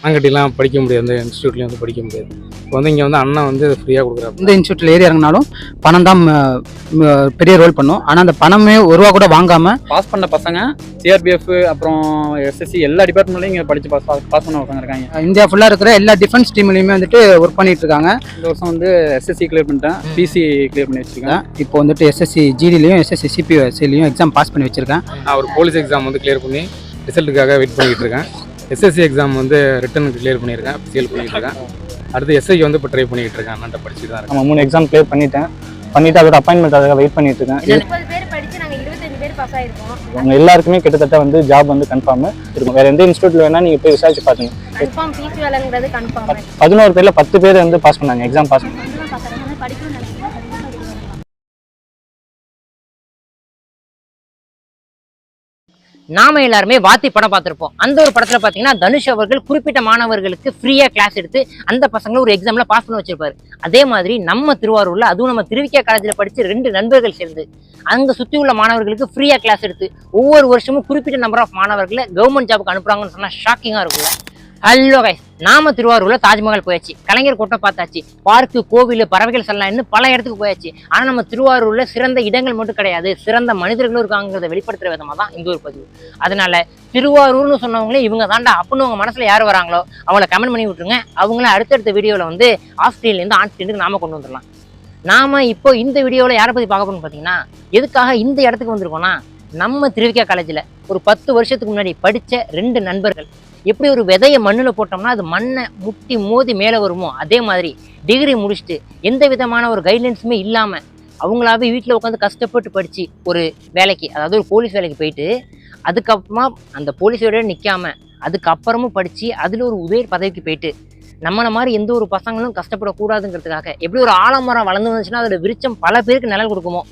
பணம் கட்டிலாம் படிக்க முடியாது, அந்த இன்ஸ்டியூட்லேயும் வந்து படிக்க முடியாது. இப்போ வந்து இங்கே வந்து அண்ணா வந்து ஃப்ரீயாக கொடுக்குறாரு. இந்த இன்ஸ்டியூட்டில் ஏறி இறங்கினாலும் பணம் தான் பெரிய ரோல் பண்ணும். ஆனால் அந்த பணமே ஒரு ரூபா கூட வாங்காமல் பாஸ் பண்ண பசங்க சிஆர்பிஎஃப் அப்புறம் எஸ்எஸ்சி எல்லா டிபார்ட்மெண்ட்லையும் இங்கே படித்து பாஸ் பண்ண பசங்க இருக்காங்க. இந்தியா ஃபுல்லாக இருக்கிற எல்லா டிஃபென்ஸ் டீம்லையுமே வந்துட்டு ஒர்க் பண்ணிட்டு இருக்காங்க. இந்த வருஷம் வந்து எஸ்எஸ்சி கிளியர் பண்ணிட்டேன், பிசி கிளியர் பண்ணி வச்சிருக்கேன். இப்போ வந்துட்டு எஸ்எஸ்சி ஜிடிலையும் எஸ்எஸ்சி சிபிஎஸ்சிலையும் எக்ஸாம் பாஸ் பண்ணி வச்சிருக்கேன். நான் ஒரு போலீஸ் எக்ஸாம் வந்து கிளியர் பண்ணி ரிசல்ட்டுக்காக வெயிட் பண்ணிக்கிட்டு இருக்கேன். எஸ்எஸ்சி எக்ஸாம் வந்து ரிட்டனுக்கு கிளியர் பண்ணியிருக்கேன், சிஎல் பண்ணிட்டு இருக்கேன். அடுத்து எஸ்ஐக்கு வந்து இப்போ ட்ரை பண்ணிக்கிட்டு இருக்கேன். அண்ணன்ட்ட படிச்சுட்டு தான் இருக்கேன். 3 எக்ஸாம் கிளியர் பண்ணிட்டு அதோட அப்பாயின்மெண்ட் அதுக்காக வெயிட் பண்ணிட்டு இருக்கேன். 30 பேர் படிச்சு நாங்க 25 பேர் பாஸ் ஆயிருக்கோம். உங்க எல்லாருக்குமே கிட்டத்தட்ட வந்து ஜாப் வந்து கன்ஃபார்ம் இருக்கும். வேற எந்த இன்ஸ்டியூட்ல வேணா நீங்க போய் விசாரிச்சு பாருங்க. கன்ஃபார்ம் பிசி வேலைங்கிறது கன்ஃபார்ம். 11 பேர்ல 10 பேர் வந்து பாஸ் பண்ணாங்க, எக்ஸாம் பாஸ் பண்ணாங்க. படிக்கணும்னு நினைச்சீங்கன்னா நாம எல்லாருமே வாத்தி படம் பார்த்திருப்போம். அந்த ஒரு படத்துல பாத்தீங்கன்னா தனுஷ் அவர்கள் குறிப்பிட்ட மாணவர்களுக்கு ஃப்ரீயா கிளாஸ் எடுத்து அந்த பசங்களை ஒரு எக்ஸாம்ல பாஸ் பண்ண வச்சிருப்பாரு. அதே மாதிரி நம்ம திருவாரூர்ல, அதுவும் நம்ம திருவிக்கா காலேஜ்ல படிச்சு 2 நண்பர்கள் சேர்ந்து அங்க சுத்தி உள்ள மாணவர்களுக்கு ஃப்ரீயா கிளாஸ் எடுத்து ஒவ்வொரு வருஷமும் குறிப்பிட்ட நம்பர் ஆஃப் மாணவர்களை கவர்மெண்ட் ஜாபுக்கு அனுப்புறாங்கன்னு சொன்னா ஷாக்கிங்கா இருக்குல்ல. ஹலோ கைஸ், நாம திருவாரூர்ல தாஜ்மஹால் போயாச்சு, கலைஞர் கோட்டை பார்த்தாச்சு, பார்க்கு, கோவில், பறவைகள் சல்லாம் பல இடத்துக்கு போயாச்சு. ஆனா நம்ம திருவாரூர்ல சிறந்த இடங்கள் மட்டும் கிடையாது, சிறந்த மனிதர்களும் இருக்காங்கிறத வெளிப்படுத்துற விதமா தான் இந்த ஒரு பதிவு. அதனால திருவாரூர்னு சொன்னவங்களே இவங்க தாண்டா அப்படின்னு உங்க மனசுல யார் வராங்களோ அவங்கள கமெண்ட் பண்ணி விட்டுருங்க. அவங்கள அடுத்தடுத்த வீடியோல வந்து ஆஃப் ஸ்கிரீன்ல இருந்து ஆன் ஸ்கிரீனுக்கு நாம கொண்டு வந்துடலாம். நாம இப்போ இந்த வீடியோவில் யாரை பற்றி பார்க்க போறோம்னு பார்த்தீங்கன்னா, எதுக்காக இந்த இடத்துக்கு வந்திருக்கோம்னா, நம்ம திருவிக்கா காலேஜில் ஒரு 10 வருஷத்துக்கு முன்னாடி படித்த 2 நண்பர்கள் எப்படி ஒரு விதையை மண்ணில் போட்டோம்னா அது மண்ணை முட்டி மோதி மேலே வருமோ, அதே மாதிரி டிகிரி முடிச்சுட்டு எந்த விதமான ஒரு கைட்லைன்ஸுமே இல்லாமல் அவங்களாவே வீட்டில் உட்காந்து கஷ்டப்பட்டு படித்து ஒரு வேலைக்கு, அதாவது ஒரு போலீஸ் வேலைக்கு போயிட்டு அதுக்கப்புறமா அந்த போலீஸோட நிற்காம அதுக்கப்புறமும் படித்து அதில் ஒரு உயர் பதவிக்கு போயிட்டு நம்மளை மாதிரி எந்த ஒரு பசங்களும் கஷ்டப்படக்கூடாதுங்கிறதுக்காக எப்படி ஒரு ஆலமரம் வளர்ந்து வந்துச்சுன்னா அதோட விருச்சம் பல பேருக்கு நிழல் கொடுக்குமோ,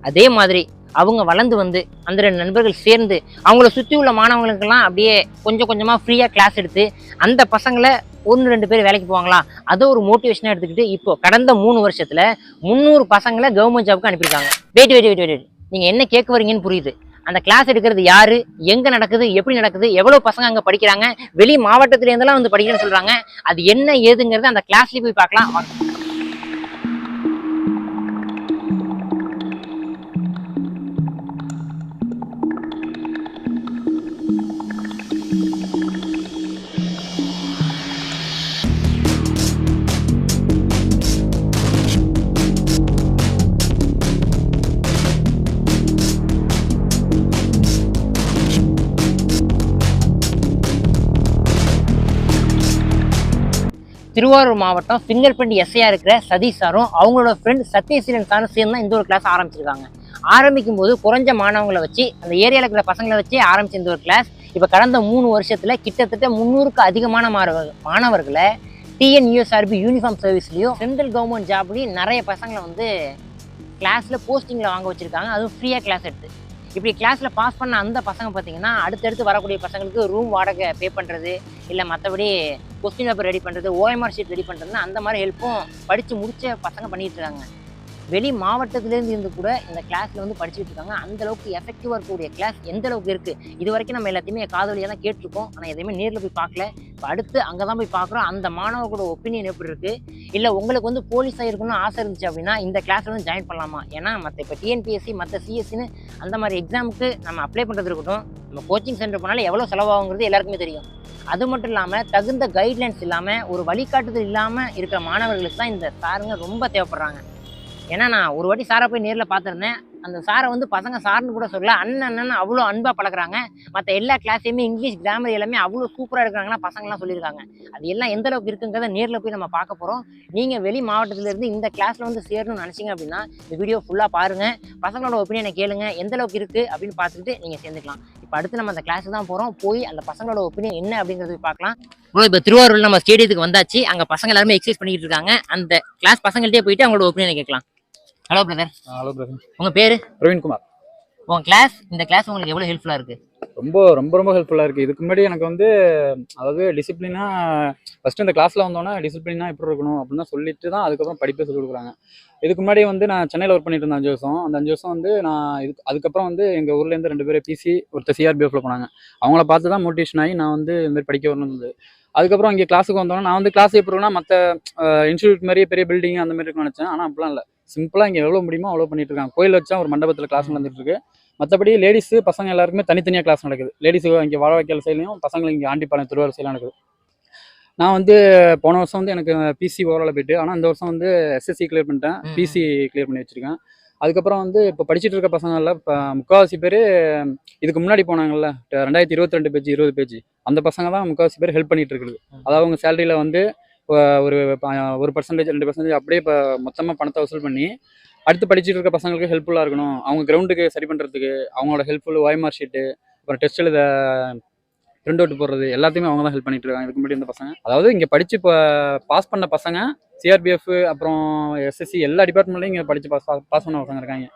அதே மாதிரி அவங்க வளர்ந்து வந்து அந்த 2 நண்பர்கள் சேர்ந்து அவங்கள சுற்றி உள்ள மாணவர்களுக்கெல்லாம் அப்படியே கொஞ்சம் கொஞ்சமாக ஃப்ரீயாக கிளாஸ் எடுத்து அந்த பசங்களை 1-2 பேர் வேலைக்கு போவாங்களா, அதை ஒரு மோட்டிவேஷனாக எடுத்துக்கிட்டு இப்போ கடந்த 3 வருஷத்தில் 300 பசங்களை கவர்மெண்ட் ஜாபுக்கு அனுப்பியிருக்காங்க. வெயிட் நீங்கள் என்ன கேட்க வரீங்கன்னு புரியுது. அந்த கிளாஸ் எடுக்கிறது யாரு, எங்க நடக்குது, எப்படி நடக்குது, எவ்வளவு பசங்க அங்க படிக்கிறாங்க, வெளி மாவட்டத்துல இருந்தெல்லாம் வந்து படிக்கிறேன்னு சொல்றாங்க. அது என்ன ஏதுங்கிறது அந்த கிளாஸ்ல போய் பார்க்கலாம். திருவாரூர் மாவட்டம் ஃபிங்கர் பிரிண்ட் எஸ்ஐயா இருக்கிற சதீஷ் சாரும் அவங்களோட ஃப்ரெண்ட் சத்யசீலன் சாரும் சேர்ந்து தான் இந்த ஒரு கிளாஸ் ஆரம்பிச்சிருக்காங்க. ஆரம்பிக்கும் போது குறைஞ்ச மாணவங்களை வச்சு அந்த ஏரியாவில் இருக்கிற பசங்களை வச்சு ஆரம்பிச்ச இந்த ஒரு கிளாஸ் இப்போ கடந்த 3 வருஷத்துல கிட்டத்தட்ட 300க்கு அதிகமான மாணவர்களை டிஎன்யூஎஸ்ஆர்பி யூனிஃபார்ம் சர்வீஸ்லையும் சென்ட்ரல் கவர்மெண்ட் ஜாப்லையும் நிறைய பசங்களை வந்து கிளாஸில் போஸ்டிங்கில் வாங்க வச்சுருக்காங்க. அதுவும் ஃப்ரீயாக கிளாஸ் எடுத்து இப்படி கிளாஸில் பாஸ் பண்ண அந்த பசங்க பார்த்தீங்கன்னா அடுத்தடுத்து வரக்கூடிய பசங்களுக்கு ரூம் வாடகை பே பண்ணுறது, இல்லை மற்றபடி கொஸ்டின் பேப்பர் ரெடி பண்ணுறது, ஓஎம்ஆர் ஷீட் ரெடி பண்ணுறதுன்னு அந்த மாதிரி ஹெல்ப்பும் படித்து முடித்த பசங்க பண்ணிகிட்டு இருக்காங்க. வெளி மாவட்டத்திலேருந்து இருந்து கூட இந்த கிளாஸில் வந்து படிச்சுட்டு இருக்காங்க. அந்தளவுக்கு எஃபெக்டிவாக இருக்கக்கூடிய கிளாஸ் எந்த அளவுக்கு இருக்குது, இது வரைக்கும் நம்ம எல்லாத்தையுமே காதலியாக தான் கேட்டிருக்கோம். ஆனால் எதையுமே நேரில் போய் பார்க்கல. இப்போ அடுத்து அங்கே தான் போய் பார்க்குறோம். அந்த மாணவர்களோட ஒப்பீனியன் எப்படி இருக்குது, இல்லை உங்களுக்கு வந்து போலீஸாக இருக்கணும்னு ஆசை இருந்துச்சு அப்படின்னா இந்த கிளாஸில் வந்து ஜாயின் பண்ணலாமா. ஏன்னா மற்ற இப்போ டிஎன்பிஎஸ்சி மற்ற சிஎஸ்சின்னு அந்த மாதிரி எக்ஸாமுக்கு நம்ம அப்ளை பண்ணுறது இருக்கட்டும், நம்ம கோச்சிங் சென்டர் போனாலும் எவ்வளோ செலவாகுங்கிறது எல்லாருக்குமே தெரியும். அது மட்டும் இல்லாமல் தகுந்த கைட்லைன்ஸ் இல்லாமல் ஒரு வழிகாட்டுதல் இல்லாமல் இருக்கிற மாணவர்களுக்கு தான் இந்த சாருங்க ரொம்ப தேவைப்படுறாங்க. ஏன்னா நான் ஒரு வாட்டி சாரை போய் நேரில் பார்த்துருந்தேன். அந்த சாரை வந்து பசங்க சார்னு கூட சொல்லல, அண்ணன் அவ்வளோ அன்பாக பழக்கிறாங்க. மற்ற எல்லா கிளாஸையுமே இங்கிலீஷ் கிராமர் எல்லாமே அவ்வளோ சூப்பராக இருக்கிறாங்கன்னா பசங்களாம் சொல்லியிருக்காங்க. அது எல்லாம் எந்த அளவுக்கு இருக்குங்கிறத நேரில் போய் நம்ம பார்க்க போகிறோம். நீங்கள் வெளி மாவட்டத்திலேருந்து இந்த கிளாஸில் வந்து சேரணும்னு நினச்சிங்க அப்படின்னா இந்த வீடியோ ஃபுல்லாக பாருங்கள், பசங்களோட ஒப்பீனியனை கேளுங்க, எந்த அளவுக்கு இருக்குது அப்படின்னு பார்த்துக்கிட்டு நீங்கள் சேர்ந்துக்கலாம். இப்போ அடுத்து நம்ம அந்த கிளாஸுக்கு தான் போகிறோம். போய் அந்த பசங்களோட ஒப்பீனியன் என்ன அப்படிங்கிறது பார்க்கலாம். இப்போ திருவாரூரில் நம்ம ஸ்டேடியத்துக்கு வந்தாச்சு. அங்கே பசங்க எல்லாருமே எக்ஸசைஸ் பண்ணிட்டு இருக்காங்க. அந்த கிளாஸ் பசங்கள்ட்டே போயிட்டு அவங்களோட ஒப்பீனியனை கேட்கலாம். Hello brother. Hello brother. உங்கள் பேர்? பிரவீன்குமார். உங்க கிளாஸ் இந்த கிளாஸ் உங்களுக்கு எவ்வளவு ஹெல்ப்ஃபுல்லா இருக்கு? ரொம்ப ரொம்ப ரொம்ப ஹெல்ப்ஃபுல்லாக இருக்குது. இதுக்கு முன்னாடி எனக்கு வந்து அதாவது டிசிப்ளினாக ஃபஸ்ட்டு இந்த கிளாஸில் வந்தோன்னா டிசிப்ளினாக எப்படி இருக்கணும் அப்படின்னு தான் சொல்லிட்டு தான் அதுக்கப்புறம் படிப்பே சொல்லிக் கொடுக்குறாங்க. இதுக்கு முன்னாடி வந்து நான் சென்னையில் ஒர்க் பண்ணிட்டு இருந்தேன் 5 வருஷம். அந்த 5 வருஷம் வந்து நான் அதுக்கப்புறம் வந்து எங்கள் ஊர்லேருந்து 2 பேர் பிசி ஒருத்தர் சிஆர்பிஎஃப்ல போனாங்க. அவங்கள பார்த்து தான் மோட்டிவேஷன் ஆகி நான் வந்து இந்த மாதிரி படிக்க வரணும்னு இருந்தது. அதுக்கப்புறம் இங்கே கிளாஸுக்கு வந்தோன்னா நான் வந்து கிளாஸ் எப்படி இருக்குன்னா மற்ற இன்ஸ்டியூட் மாதிரியே பெரிய பில்டிங் அந்த மாதிரி இருக்குன்னு நினச்சேன். ஆனால் அப்படிலாம் இல்லை. சிம்பிளாக இங்கே எவ்வளோ முடியுமோ அவ்வளோ பண்ணிட்டு இருக்காங்க. கோயில் வச்சா ஒரு மண்டபத்தில் கிளாஸ் நடந்துட்டு இருக்கு. மற்றபடி லேடிஸு பசங்க எல்லாருக்குமே தனித்தனியாக கிளாஸ் நடக்குது. லேடிஸு இங்கே வாழவைக்கல் சைட்லையும் பசங்களுக்கு இங்கே ஆண்டிப்பாளையம் திருவாரூர் சைடில் நடக்குது. நான் வந்து போன வருஷம் வந்து எனக்கு பிசி ஓவரால் போயிட்டு, ஆனால் இந்த வருஷம் வந்து எஸ்எஸ்சி கிளியர் பண்ணிட்டேன், பிசி கிளியர் பண்ணி வச்சுருக்கேன். அதுக்கப்புறம் வந்து இப்போ படிச்சுட்டு இருக்க பசங்களில் இப்போ முக்கால்வாசி பேர் இதுக்கு முன்னாடி போனாங்கல்ல 2022 பேஜ் 20 பேஜ் அந்த பசங்க தான் முக்கால்வாசி பேர் ஹெல்ப் பண்ணிட்டு இருக்குது. அதாவது அவங்க சேலரியில் வந்து ஒரு 1% 2% அப்படியே இப்போ மொத்தமாக பணத்தை வசூல் பண்ணி அடுத்து படிச்சுட்டு இருக்க பசங்களுக்கு ஹெல்ப்ஃபுல்லாக இருக்கணும். அவங்க கிரவுண்டுக்கு சரி பண்ணுறதுக்கு அவங்களோட ஹெல்ப்ஃபுல் OMR ஷீட்டு அப்புறம் டெஸ்ட் எழுத பிரிண்ட் அவுட் போடுறது எல்லாத்தையுமே அவங்க தான் ஹெல்ப் பண்ணிட்டு இருக்காங்க. இதுக்கு முன்னாடி இந்த பசங்க அதாவது இங்கே படித்து இப்போ பாஸ் பண்ண பசங்க சிஆர்பிஎஃப் அப்புறம் எஸ்எஸ்சி எல்லா டிபார்ட்மெண்ட்லையும் இங்கே படித்து பாஸ் பண்ண பசங்க இருக்காங்க.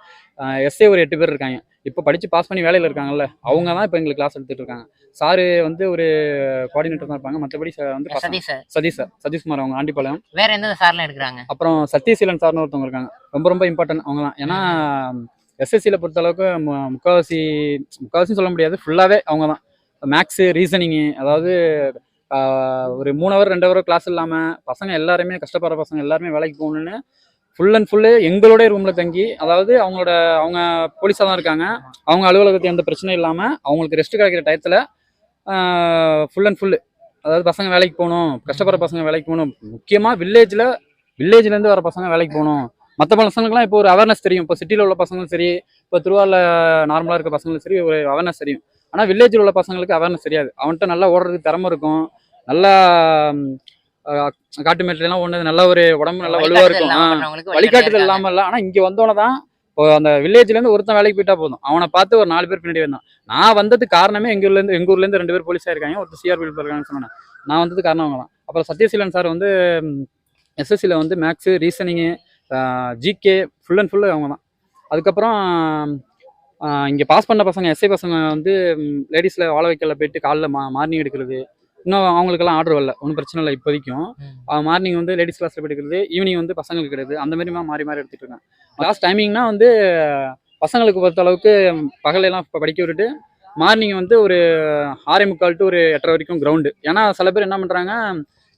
எஸ்ஏ ஒரு 8 பேர் இருக்காங்க. இப்போ படித்து பாஸ் பண்ணி வேலையில் இருக்காங்கல்ல அவங்க தான் இப்போ எங்களுக்கு கிளாஸ் எடுத்துகிட்டு இருக்காங்க. சாரு வந்து ஒரு கோஆர்டினேட்டர் தான் இருப்பாங்க. மற்றபடி வந்து சதீஷ்குமார் அவங்க ஆண்டிப்பாளையம். வேற எந்த சார்லாம் எடுக்கிறாங்க? அப்புறம் சத்யசீலன் சார்னு ஒருத்தவங்க இருக்காங்க. ரொம்ப ரொம்ப இம்பார்ட்டன்ட் அவங்க தான். ஏன்னா எஸ்எஸ்சியில் பொறுத்த அளவுக்கு முக்கால்வாசி சொல்ல முடியாது, ஃபுல்லாகவே அவங்க தான். மேக்ஸு ரீசனிங்கு அதாவது ஒரு 3 ஹவர் 2 ஹவர் கிளாஸ் இல்லாமல் பசங்க எல்லாருமே கஷ்டப்படுற பசங்க எல்லாருமே வேலைக்கு போகணுன்னு ஃபுல் அண்ட் ஃபுல்லு எங்களோட ரூமில் தங்கி அதாவது அவங்க போலீஸாக தான் இருக்காங்க. அவங்க அலுவலகத்துக்கு எந்த பிரச்சனையும் இல்லாமல் அவங்களுக்கு ரெஸ்ட் கிடைக்கிற டயத்தில் ஃபுல் அண்ட் ஃபுல்லு அதாவது பசங்க வேலைக்கு போகணும், கஷ்டப்படுற பசங்க வேலைக்கு போகணும். முக்கியமாக வில்லேஜ்லேருந்து வர பசங்க வேலைக்கு போகணும். மற்ற பசங்களுக்குலாம் இப்போ ஒரு அவேர்னஸ் தெரியும். இப்போ சிட்டியில் உள்ள பசங்களும் சரி, இப்போ திருவாரூரில் நார்மலாக இருக்க பசங்களும் சரி ஒரு அவேர்னஸ் தெரியும். ஆனால் வில்லேஜில் உள்ள பசங்களுக்கு அவேர்னஸ் தெரியாது. அவன்கிட்ட நல்லா ஓடுறதுக்கு திறமை இருக்கும், நல்லா காட்டு மேட்லாம் ஓடுனது நல்லா ஒரு உடம்பு நல்லா வலுவாக இருக்கும், வழிகாட்டுதல் இல்லாமல் இல்லை. ஆனால் இங்கே வந்தோன்னே தான் இப்போ அந்த வில்லேஜ்லேருந்து ஒருத்தன் வேலைக்கு போயிட்டா போதும், அவனை பார்த்து ஒரு 4 பேர் பின்னாடி வந்தான். நான் வந்ததுக்கு காரணமே எங்கள் ஊர்லேருந்து 2 பேர் போலீஸாக இருக்காங்க, ஒருத்தர் சிஆர்பிஎஃப் இருக்காங்கன்னு சொன்னேன். நான் வந்தது காரணம் அவங்க தான். அப்புறம் சத்யசீலன் சார் வந்து எஸ்எஸ்சியில் வந்து maths reasoning GK full and full அவங்க தான். அதுக்கப்புறம் இங்கே பாஸ் பண்ண பசங்க எஸ்ஐ பசங்க வந்து லேடிஸில் வாழ வைக்கல போயிட்டு காலைல மார்னிங் எடுக்கிறது. இன்னும் அவங்களுக்கெல்லாம் ஆர்டர் வரல, ஒன்றும் பிரச்சனை இல்லை. இப்போதைக்கும் மார்னிங் வந்து லேடிஸ் கிளாஸில் போய் எடுக்கிறது, ஈவினிங் வந்து பசங்களுக்கு கிடையாது. அந்த மாதிரி மாறி எடுத்துகிட்டு இருக்கேன். கிளாஸ் டைமிங்னா வந்து பசங்களுக்கு பொறுத்த அளவுக்கு பகலெல்லாம் இப்போ படிக்க விட்டுட்டு மார்னிங் வந்து ஒரு 6:45 to ஒரு 8:30 வரைக்கும் கிரவுண்டு. ஏன்னா சில பேர் என்ன பண்ணுறாங்க,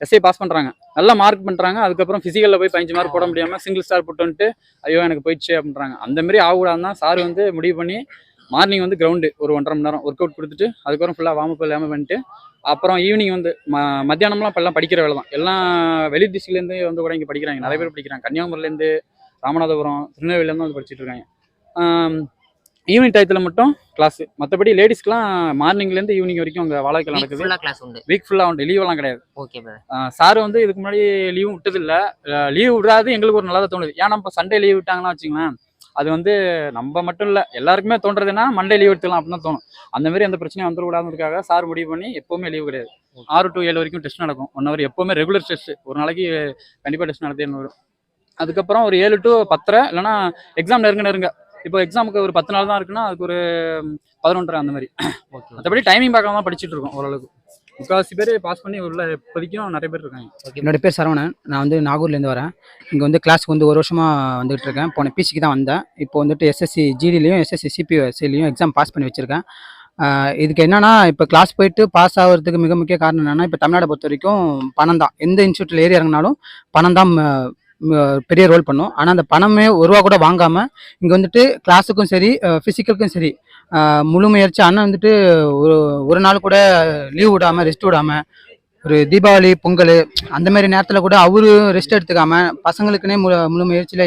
எஸ்ஐ பாஸ் பண்ணுறாங்க, நல்லா மார்க் பண்ணுறாங்க, அதுக்கப்புறம் ஃபிசிக்கலில் போய் 15 மார்க் போட முடியாமல் சிங்கிள் ஸ்டார் போட்டு வந்துட்டு ஐயோ எனக்கு போயிடுச்சு அப்படின்றாங்க. அந்த மாதிரி ஆகக்கூடாதுன்னு தான் சார் வந்து முடிவு பண்ணி மார்னிங் வந்து கிரவுண்டு ஒரு 1.5 மணி நேரம் ஒர்க் அவுட் கொடுத்துட்டு அதுக்கப்புறம் ஃபுல்லாக வார்ம் அப் எல்லாமே பண்ணிட்டு அப்புறம் ஈவினிங் வந்து மத்தியானம்லாம் இப்போ எல்லாம் படிக்கிற வேலை தான். எல்லாம் வெளி டிஸ்ட்ரிக்ட்லேருந்து வந்து கூட இங்கே படிக்கிறாங்க, நிறைய பேர் படிக்கிறாங்க. கன்னியாகுமரிலேருந்து, ராமநாதபுரம், திருநெல்வேலியிலேருந்து வந்து படிச்சுட்டு இருக்காங்க. ஈவினிங் டயத்தில் மட்டும் கிளாஸு. மற்றபடி லேடிஸ்க்குலாம் மார்னிங்லேருந்து ஈவினிங் வரைக்கும் அங்கே வாழைக்கெல்லாம் நடக்குது. வீக் ஃபுல்லாக உண்டு, லீவெல்லாம் கிடையாது. ஓகே சார் வந்து இதுக்கு முன்னாடி லீவும் விட்டதில்லை. லீவ் விடாது எங்களுக்கு ஒரு நல்லதாக தோணுது. ஏன்னா இப்போ சண்டே லீவ் விட்டாங்கன்னா வச்சுங்களேன், அது வந்து நம்ம மட்டும் இல்லை எல்லாருக்குமே தோன்றதுன்னா மண்டே லீவ் எடுத்துக்கலாம் அப்படின்னு தான் தோணும். அந்த மாதிரி எந்த பிரச்சனையும் வந்துடக்கூடாதுக்காக சார் முடிவு பண்ணி எப்போவுமே லீவ் கிடையாது. 6 to 7 வரைக்கும் டெஸ்ட் நடக்கும். 1 hour எப்போவுமே ரெகுலர் டெஸ்ட், ஒரு நாளைக்கு கண்டிப்பாக டெஸ்ட் நடத்தி வரும். அதுக்கப்புறம் ஒரு 7 to 10:30 இல்லைனா எக்ஸாம் நெருங்க இப்போ எக்ஸாமுக்கு ஒரு 10 நாள் தான் இருக்குன்னா அதுக்கு ஒரு 11:30 அந்த மாதிரி. மற்றபடி டைமிங் பார்க்காம தான் படிச்சுட்டு இருக்கோம். ஓரளவுக்கு முக்கால்வாசி பேர் பாஸ் பண்ணி உள்ள இப்போதைக்கும் நிறைய பேர் இருக்காங்க. என்னோட பேர் சரவணன். நான் வந்து நாகூர்லேருந்து வரேன். இங்கே வந்து கிளாஸுக்கு வந்து 1 வருஷமாக வந்துகிட்டு இருக்கேன். போன பிசிக்கு தான் வந்தேன். இப்போ வந்துட்டு எஸ்எஸ்சி ஜிடிலையும் எஸ்எஸ்சி சிபிஎஸ்சிலையும் எக்ஸாம் பாஸ் பண்ணி வச்சுருக்கேன். இதுக்கு என்னென்னா இப்போ கிளாஸ் போயிட்டு பாஸ் ஆகிறதுக்கு மிக முக்கிய காரணம் என்னென்னா, இப்போ தமிழ்நாடை பொறுத்த வரைக்கும் பணம் தான். எந்த இன்ஸ்டியூட்டில் ஏறி இறங்கினாலும் பணம் தான் பெரிய ரோல் பண்ணும். ஆனால் அந்த பணமே ஒரு ரூபா கூட வாங்காமல் இங்கே வந்துட்டு கிளாஸுக்கும் சரி ஃபிசிக்கலுக்கும் சரி முழு முயற்சி. அண்ணன் வந்துட்டு ஒரு நாள் கூட லீவ் விடாமல் ரெஸ்ட் விடாமல் ஒரு தீபாவளி பொங்கல் அந்த மாதிரி நேரத்தில் கூட அவரு ரெஸ்ட் எடுத்துக்காம பசங்களுக்குன்னே முழு முயற்சியில்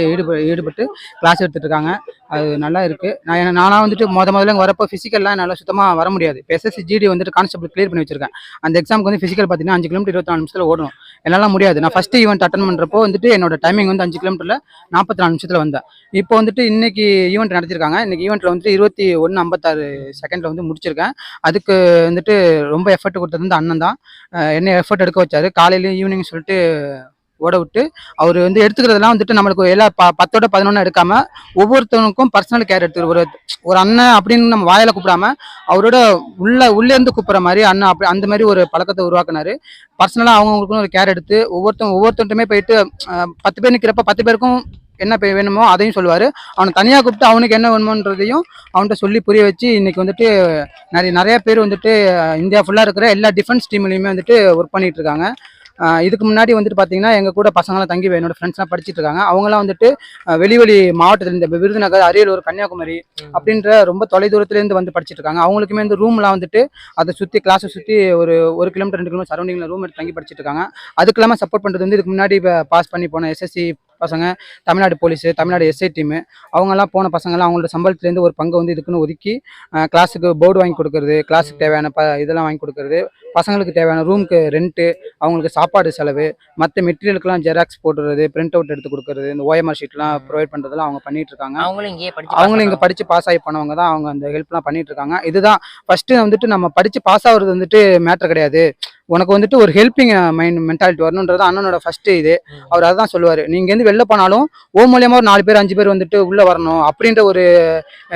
ஈடுபட்டு கிளாஸ் எடுத்துட்டு இருக்காங்க. அது நல்லா இருக்குது. நானாக வந்துட்டு முதல்ல இங்கே வரப்போ ஃபிசிக்கல்லாம் நல்லா சுத்தமாக வர முடியாது. இப்போ எஸ்எஸ்சி ஜிடி வந்துட்டு கான்ஸ்டபிள் கிளியர் பண்ணி வச்சிருக்கேன். அந்த எக்ஸாமுக்கு வந்து ஃபிசிக்கல் பார்த்தீங்கன்னா 5 கிலோமீட்டர் 24 நிமிஷத்தில் ஓடணும். என்னால் முடியாது. நான் ஃபஸ்ட்டு ஈவெண்ட் அட்டன் பண்ணுறப்போ வந்துட்டு என்னோட டைமிங் வந்து 5 கிலோமீட்டரில் 44 நிமிஷத்தில் வந்தேன். இப்போ வந்துட்டு இன்னைக்கு ஈவெண்ட் நடத்திருக்காங்க. இன்னைக்கு ஈவெண்ட்டில் வந்துட்டு 21:56 வந்து முடிச்சிருக்கேன். அதுக்கு வந்துட்டு ரொம்ப எஃபர்ட் கொடுத்தது வந்து அண்ணன் தான். என்ன எஃபர்ட் எடுக்க வச்சாரு. காலையிலையும் ஈவினிங் சொல்லிட்டு ஓட விட்டு அவர் வந்து எடுத்துக்கிறதெல்லாம் வந்துட்டு நம்மளுக்கு எல்லா 10ஓட 11 எடுக்காம ஒவ்வொருத்தவனுக்கும் பர்சனல் கேர் எடுத்து ஒரு அண்ணன் அப்படின்னு நம்ம வாயில கூப்பிடாம அவரோட உள்ளே இருந்து கூப்பிட்ற மாதிரி அண்ணன் அப்படி அந்த மாதிரி ஒரு பழக்கத்தை உருவாக்குனாரு. பர்சனலாக அவங்களுக்கும் ஒரு கேர் எடுத்து ஒவ்வொருத்தருமே போயிட்டு 10 பேர் நிற்கிறப்ப 10 பேருக்கும் என்ன வேணுமோ அதையும் சொல்லுவார். அவனை தனியாக கூப்பிட்டு அவனுக்கு என்ன வேணுமோன்றதையும் அவன்கிட்ட சொல்லி புரிய வச்சு இன்னைக்கு வந்துட்டு நிறைய பேர் வந்துட்டு இந்தியா ஃபுல்லாக இருக்கிற எல்லா டிஃபென்ஸ் டீம்லையுமே வந்துட்டு ஒர்க் பண்ணிட்டு இருக்காங்க. இதுக்கு முன்னாடி வந்துட்டு பார்த்தீங்கன்னா எங்கள் கூட பசங்களாம் தங்கி என்னோட ஃப்ரெண்ட்ஸ்லாம் படிச்சுட்டு இருக்காங்க. அவங்களாம் வந்துட்டு வெளி மாவட்டத்தில் இந்த விருதுநகர், அரியலூர், கன்னியாகுமரி அப்படின்ற ரொம்ப தொலைதூரத்துலேருந்து வந்து படிச்சுட்டு இருக்காங்க. அவங்களுக்குமே வந்து ரூம்லாம் வந்துட்டு அதை சுற்றி கிளாஸை சுற்றி ஒரு 1 கிலோமீட்டர் 2 கிலோமீட்டர் சரௌண்டிங்கில் ரூம் எடுத்து தங்கி படிச்சுட்டு இருக்காங்க. அதுக்கு இல்லாமல் சப்போர்ட் பண்ணுறது வந்து இதுக்கு முன்னாடி பாஸ் பண்ணி போன எஸ்எஸ்சி பசங்க, Tamil Nadu police, Tamil Nadu SI team அவங்கெல்லாம் போன பசங்கள்லாம் அவங்களோட சம்பளத்துலேருந்து ஒரு பங்கு வந்து இதுக்குன்னு ஒதுக்கி கிளாஸுக்கு போர்டு வாங்கி கொடுக்குறது, கிளாஸுக்கு தேவையான இதெல்லாம் வாங்கி கொடுக்குறது, பசங்களுக்கு தேவையான ரூமுக்கு ரெண்ட்டு, அவங்களுக்கு சாப்பாடு செலவு, மற்ற மெட்டீரியலுக்குலாம் ஜெராக்ஸ் போடுறது, பிரிண்ட் அவுட் எடுத்து கொடுக்குறது, இந்த ஓஎம்ஆர் ஷீட்லாம் ப்ரொவைட் பண்ணுறதுலாம் அவங்க பண்ணிட்டு இருக்காங்க. அவங்களும் இங்கே படித்து பாஸ் ஆகி போனவங்க தான் அவங்க அந்த ஹெல்ப்லாம் பண்ணிட்டு இருக்காங்க. இதுதான் ஃபஸ்ட்டு வந்துட்டு நம்ம படித்து பாஸ் ஆகுறது வந்துட்டு மேட்ரு கிடையாது, உனக்கு வந்துட்டு ஒரு ஹெல்பிங் மென்டாலிட்டி வரணுன்றது அண்ணனோட ஃபர்ஸ்ட் இது. அவர் அதான் சொல்லுவார், நீங்கள் வந்து வெளில போனாலும் ஓ மூலியமாக ஒரு 4 பேர் 5 பேர் வந்துட்டு உள்ளே வரணும் அப்படின்ற ஒரு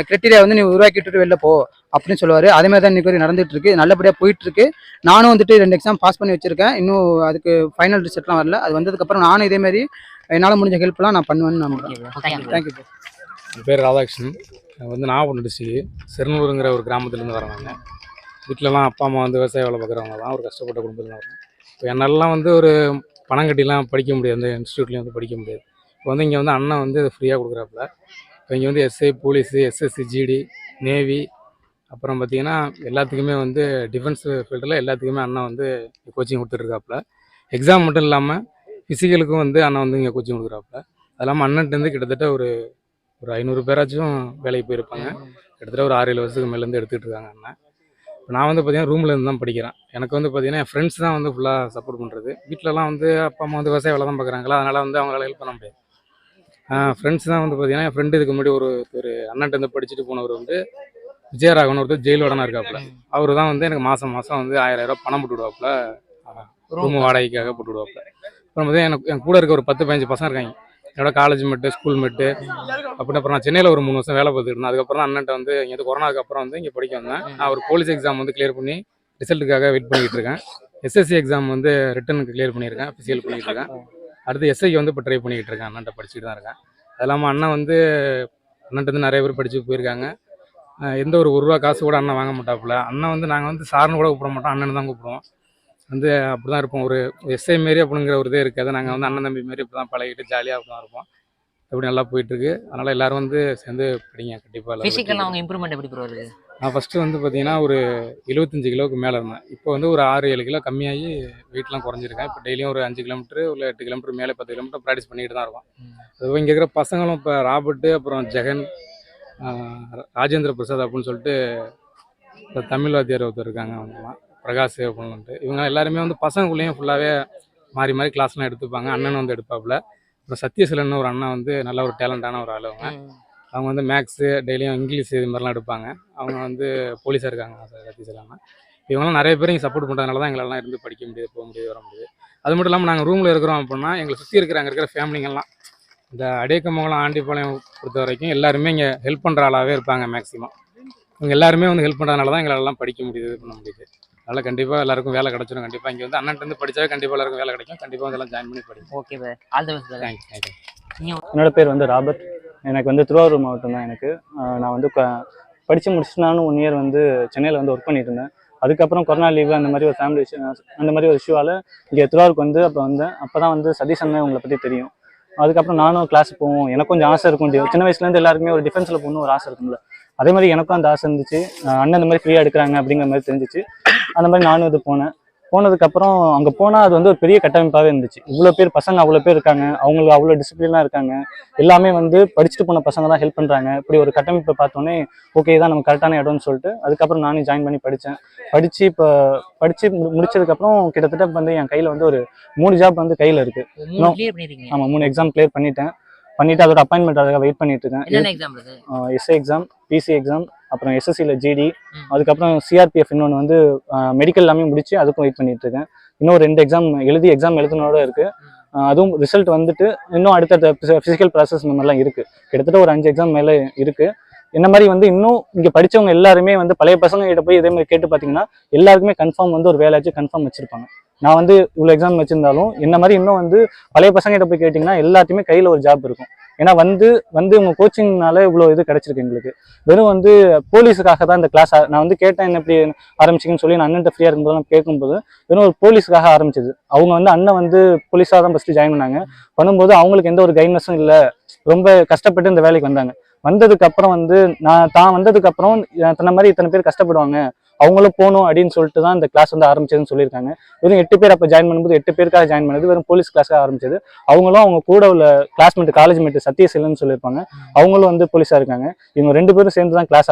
கிரைட்டீரியா வந்து நீ உருவாக்கிட்டு வெளில போ அப்படின்னு சொல்லுவார். அதேமாதிரி தான் இன்றைக்கி நடந்துட்டு இருக்கு, நல்லபடியாக போயிட்டு இருக்கு. நானும் வந்துட்டு 2 எக்ஸாம் பாஸ் பண்ணி வச்சிருக்கேன், இன்னும் அதுக்கு ஃபைனல் ரிசல்ட்லாம் வரல. அது வந்ததுக்கப்புறம் நானும் இதேமாதிரி என்னால் முடிஞ்ச ஹெல்ப்லாம் நான் பண்ணுவேன்னு நம்புறேன். தேங்க்யூ. என் பேர் ராதாகிருஷ்ணன். வந்து நாகப்பட்டினம் டிஸ்ட்ரிக்ட் செருநூறுங்கிற ஒரு கிராமத்துலேருந்து வரேன். வீட்டிலலாம் அப்பா அம்மா வந்து விவசாய வேலை பார்க்குறவங்க தான், ஒரு கஷ்டப்பட்ட குடும்பத்தில் வரேன். இப்போ என்னாலலாம் வந்து ஒரு பணம் கட்டிலாம் படிக்க முடியாது, அந்த இன்ஸ்டியூட்லேயும் வந்து படிக்க முடியாது. இப்போ வந்து இங்கே வந்து அண்ணன் வந்து ஃப்ரீயாக கொடுக்குறாப்புல. இப்போ இங்கே வந்து SI, police, SSC, GD, navy, அப்புறம் பார்த்திங்கன்னா எல்லாத்துக்குமே வந்து டிஃபென்ஸ் ஃபீல்டில் எல்லாத்துக்குமே அண்ணன் வந்து கோச்சிங் கொடுத்துட்ருக்காப்புல. எக்ஸாம் மட்டும் இல்லாமல் ஃபிசிக்கலுக்கும் வந்து அண்ணன் வந்து இங்கே கோச்சிங் கொடுக்குறாப்புல. அது இல்லாமல் அண்ணன்ட்டு கிட்டத்தட்ட ஒரு 500 பேராச்சும் வேலைக்கு போயிருப்பாங்க. கிட்டத்தட்ட ஒரு 6-7 வருஷத்துக்கு மேலேருந்து எடுத்துகிட்டு இருக்காங்க அண்ணன். இப்போ நான் வந்து பார்த்திங்கன்னா ரூமில் இருந்து தான் படிக்கிறேன். எனக்கு வந்து பார்த்திங்கன்னா என் ஃப்ரெண்ட்ஸ் தான் வந்து ஃபுல்லாக சப்போர்ட் பண்ணுறது. வீட்டிலலாம் வந்து அப்பா அம்மா வந்து விவசாய வேலை தான் பார்க்குறாங்களா, அதனால் வந்து அவங்களால ஹெல்ப் பண்ண முடியாது. ஃப்ரெண்ட்ஸ் தான் வந்து பார்த்திங்கன்னா என் ஃப்ரெண்டு இதுக்கு முன்னாடி ஒரு அண்ணன்ட்டு வந்து படிச்சுட்டு போனவர் வந்து விஜயராகவன் ஒருத்தர் ஜெயில் வார்டனாக இருக்காப்புல. அவர் தான் வந்து எனக்கு மாதம் வந்து 1000 ரூபா பணம் போட்டு விடுவாப்புல, ரூம் வாடகைக்காக போட்டு விடுவாப்புல. அப்புறம் பார்த்தீங்கன்னா என் கூட இருக்க ஒரு 10-15 பசங்க இருக்காங்க, என்னோட காலேஜ் மெட்டு, ஸ்கூல் மெட்டு. அப்புறம் நான் சென்னையில் ஒரு 3 வருஷம் வேலை பார்த்துட்டு இருந்தேன். அதுக்கப்புறம் தான் அண்ணன்ட்ட வந்து இங்கே கொரோனாக்கு அப்புறம் வந்து இங்கே படிக்க வந்தேன். நான் ஒரு போலீஸ் எக்ஸாம் வந்து கிளியர் பண்ணி ரிசல்ட்டுக்காக வெயிட் பண்ணிக்கிட்டு இருக்கேன். எஸ்எஸ்சி எக்ஸாம் வந்து ரிட்டனுக்கு கிளியர் பண்ணியிருக்கேன், ஃபிசிக்கல் பண்ணிக்கிட்டு இருக்கேன். அடுத்து எஸ்ஐக்கு வந்து இப்போ ட்ரை பண்ணிக்கிட்டு இருக்கேன், அண்ணன்ட்ட படிச்சுட்டு தான் இருக்கேன். அது இல்லாமல் அண்ணன் வந்து அண்ணன்ட்ட வந்து நிறைய பேர் படித்து போயிருக்காங்க. எந்த ஒரு ரூபா காசு கூட அண்ணன் வாங்க மாட்டாப்புல. அண்ணன் வந்து நாங்கள் வந்து சார்னு கூட கூப்பிட மாட்டோம், அண்ணன் தான் கூப்பிடுவோம். வந்து அப்படி தான் இருப்போம். ஒரு எஸ்ஐ மாரி அப்படிங்கிற ஒரு இதே இருக்காது. நாங்கள் வந்து அண்ணன் தம்பி மாரி இப்படி தான் பழகிட்டு ஜாலியாக அப்படி தான் இருப்போம். எப்படி நல்லா போயிட்டுருக்கு. அதனால் எல்லோரும் வந்து சேர்ந்து படிங்க கண்டிப்பாக. ஃபிசிக்கலாக அவங்க இம்ப்ரூவ்மெண்ட் எப்படி வருது? நான் ஃபஸ்ட்டு வந்து பார்த்தீங்கன்னா ஒரு 75 கிலோவுக்கு மேலே இருந்தேன். இப்போ வந்து ஒரு 6-7 கிலோ கம்மியாகி வெயிட்லாம் குறைஞ்சிருக்கேன். இப்போ டெய்லியும் ஒரு 5 கிலோமீட்டர் இல்லை 8 கிலோமீட்டர் மேலே 10 கிலோமீட்டர் ப்ராக்டிஸ் பண்ணிட்டு தான் இருக்கும். அதுவும் இங்கே இருக்கிற பசங்களும் இப்போ ராபர்ட்டு, அப்புறம் ஜெகன், ராஜேந்திர பிரசாத் அப்படின்னு சொல்லிட்டு தமிழ் வாத்தியார் ஒருத்தர் இருக்காங்க, அவங்கலாம் பிரகாஷ் அப்படின்ட்டு. இவங்க எல்லாருமே வந்து பசங்களுக்குள்ளேயும் ஃபுல்லாகவே மாறி மாறி கிளாஸ்லாம் எடுத்துப்பாங்க. அண்ணன் வந்து எடுப்பாப்புல. அப்புறம் சத்யசீலன்னு ஒரு அண்ணன் வந்து நல்ல ஒரு டேலண்டான ஒரு ஆள். அவங்க வந்து மேக்ஸு, டெய்லியும் இங்கிலீஷ் இது மாதிரிலாம் எடுப்பாங்க. அவங்க வந்து போலீஸாக இருக்காங்க சத்யசீலன்னா. இவங்களாம் நிறைய பேர் இங்கே சப்போர்ட் பண்ணுறதுனால தான் எங்களெல்லாம் இருந்து படிக்க முடியாது, போக முடியாது, வர முடியாது. அது மட்டும் இல்லாமல் நாங்கள் ரூமில் இருக்கிறோம் அப்படின்னா எங்களை சுற்றி இருக்கிற ஃபேமிலிங்கெல்லாம் இந்த அடேக்கமங்கலம், ஆண்டிப்பாளையம் பொறுத்த வரைக்கும் எல்லாருமே இங்கே ஹெல்ப் பண்ணுற ஆளாகவே இருப்பாங்க மேக்ஸிமம். இவங்க எல்லாருமே வந்து ஹெல்ப் பண்ணுறதுனால தான் எங்களெல்லாம் படிக்க முடியுது, இது பண்ண முடியுது. அதனால் கண்டிப்பாக எல்லாருக்கும் வேலை கிடச்சிடும். கண்டிப்பாக இங்கே வந்து அண்ணன்ட்டு படித்தா கண்டிப்பாக எல்லாருக்கும் வேலை கிடைக்கும். கண்டிப்பாக வந்து எல்லாம் ஜாயின் பண்ணி படிக்கும். Okay sir, all the best. Thank you. என்னோட பேர் வந்து ராபர்ட். எனக்கு வந்து திருவாரூர் மாவட்டம் தான். எனக்கு நான் வந்து படித்து முடிச்சுட்டு நானும் 1 இயர் வந்து சென்னையில் வந்து ஒர்க் பண்ணிட்டு இருந்தேன். அதுக்கப்புறம் கொரோனா லீவு அந்த மாதிரி ஒரு ஃபேமிலி அந்த மாதிரி ஒரு இஷ்யூவால் இங்கே திருவாரூருக்கு வந்து அப்போ வந்தேன். அப்போ தான் வந்து சதீஷ் அண்ணன் உங்களை பற்றி தெரியும். அதுக்கப்புறம் நானும் கிளாஸ் போவோம். எனக்கு கொஞ்சம் ஆசை இருக்கும், சின்ன வயசுலேருந்து எல்லாருக்குமே ஒரு டிஃபென்ஸில் போகணும் ஒரு ஆசை இருக்கும்ல. அதே மாதிரி எனக்கும் அந்த ஆசை இருந்துச்சு. அண்ணன் இந்த மாதிரி ஃப்ரீயாக எடுக்கிறாங்க அப்படிங்கிற மாதிரி தெரிஞ்சிச்சு. அந்த மாதிரி நானும் இது போனதுக்கப்புறம் அங்கே போனால் அது வந்து ஒரு பெரிய கட்டமைப்பாகவே இருந்துச்சு. இவ்வளோ பேர் பசங்க, அவ்வளோ பேர் இருக்காங்க, அவங்களுக்கு அவ்வளோ டிசிப்ளினாக இருக்காங்க, எல்லாமே வந்து படிச்சுட்டு போன பசங்க தான் ஹெல்ப் பண்ணுறாங்க. இப்படி ஒரு கட்டமைப்பை பார்த்தோன்னே ஓகே தான் நம்ம கரெக்டான இடம்னு சொல்லிட்டு அதுக்கப்புறம் நானும் ஜாயின் பண்ணி படித்தேன். படித்து முடிச்சதுக்கப்புறம் கிட்டத்தட்ட வந்து என் கையில் வந்து ஒரு 3 ஜாப் வந்து கையில் இருக்குது. ஆமாம், 3 எக்ஸாம் கிளியர் பண்ணிவிட்டு அதோட அப்பாயின்மெண்ட் அதுக்காக வெயிட் பண்ணிட்டு இருக்கேன். எஸ்ஐ எக்ஸாம், பிசி எக்ஸாம், அப்புறம் எஸ்எஸ்சியில் ஜிடி, அதுக்கப்புறம் சிஆர்பிஎஃப் இன்னொன்று வந்து மெடிக்கல் எல்லாமே முடிச்சு அதுக்கும் வெயிட் பண்ணிட்டு இருக்கேன். இன்னும் 2 எக்ஸாம் எழுதினோட இருக்குது. அதுவும் ரிசல்ட் வந்துட்டு இன்னும் அடுத்த ஃபிசிக்கல் ப்ராசஸ் இந்த மாதிரிலாம் இருக்குது. கிட்டத்தட்ட ஒரு 5 எக்ஸாம் மேலே இருக்குது. இந்த மாதிரி வந்து இன்னும் இங்கே படித்தவங்க எல்லாருமே வந்து பழைய பசங்க கிட்ட போய் இதே மாதிரி கேட்டு பார்த்தீங்கன்னா எல்லாருக்குமே கன்ஃபார்ம் வந்து ஒரு வேலையாச்சும் கன்ஃபார்ம் வச்சிருப்பாங்க. நான் வந்து இவ்வளோ எக்ஸாம் வச்சிருந்தாலும் என்ன மாதிரி இன்னும் வந்து பழைய பசங்க கிட்ட போய் கேட்டிங்கன்னா எல்லாத்தையுமே கையில் ஒரு ஜாப் இருக்கும். ஏன்னா வந்து உங்கள் கோச்சிங்னால இவ்வளோ இது கிடைச்சிருக்கு எங்களுக்கு. வெறும் வந்து போலீஸுக்காக தான் இந்த கிளாஸ் நான் வந்து கேட்டேன் என்ன எப்படி ஆரம்பிச்சிங்கன்னு சொல்லி நான் அண்ணன்ட்ட ஃப்ரீயாக இருக்கும்போது கேட்கும்போது வெறும் ஒரு போலீஸுக்காக ஆரம்பிச்சது. அவங்க வந்து அண்ணன் வந்து போலீஸாக தான் ஃபஸ்ட்டு ஜாயின் பண்ணாங்க. பண்ணும்போது அவங்களுக்கு எந்த ஒரு கைட்னஸும் இல்லை, ரொம்ப கஷ்டப்பட்டு இந்த வேலைக்கு வந்தாங்க. வந்ததுக்கு அப்புறம் வந்து தான் வந்ததுக்கு அப்புறம் தன்ன மாதிரி இத்தனை பேர் கஷ்டப்படுவாங்க, அவங்களும் போகணும் அப்படின்னு சொல்லிட்டு தான் இந்த கிளாஸ் வந்து ஆரம்பிச்சதுன்னு சொல்லியிருக்காங்க. வெறும் 8 பேர் அப்போ ஜாயின் பண்ணும்போது 8 பேருக்காக ஜாயின் பண்ணது வெறும் போலீஸ் கிளாஸாக ஆரம்பிச்சது. அவங்களும் அவங்க கூட உள்ள கிளாஸ்மேட் காலேஜ் மேட் சத்யசீலன்னு சொல்லியிருப்பாங்க, அவங்களும் வந்து போலீஸாக இருக்காங்க. இவங்க 2 பேரும் சேர்ந்து தான் கிளாஸ்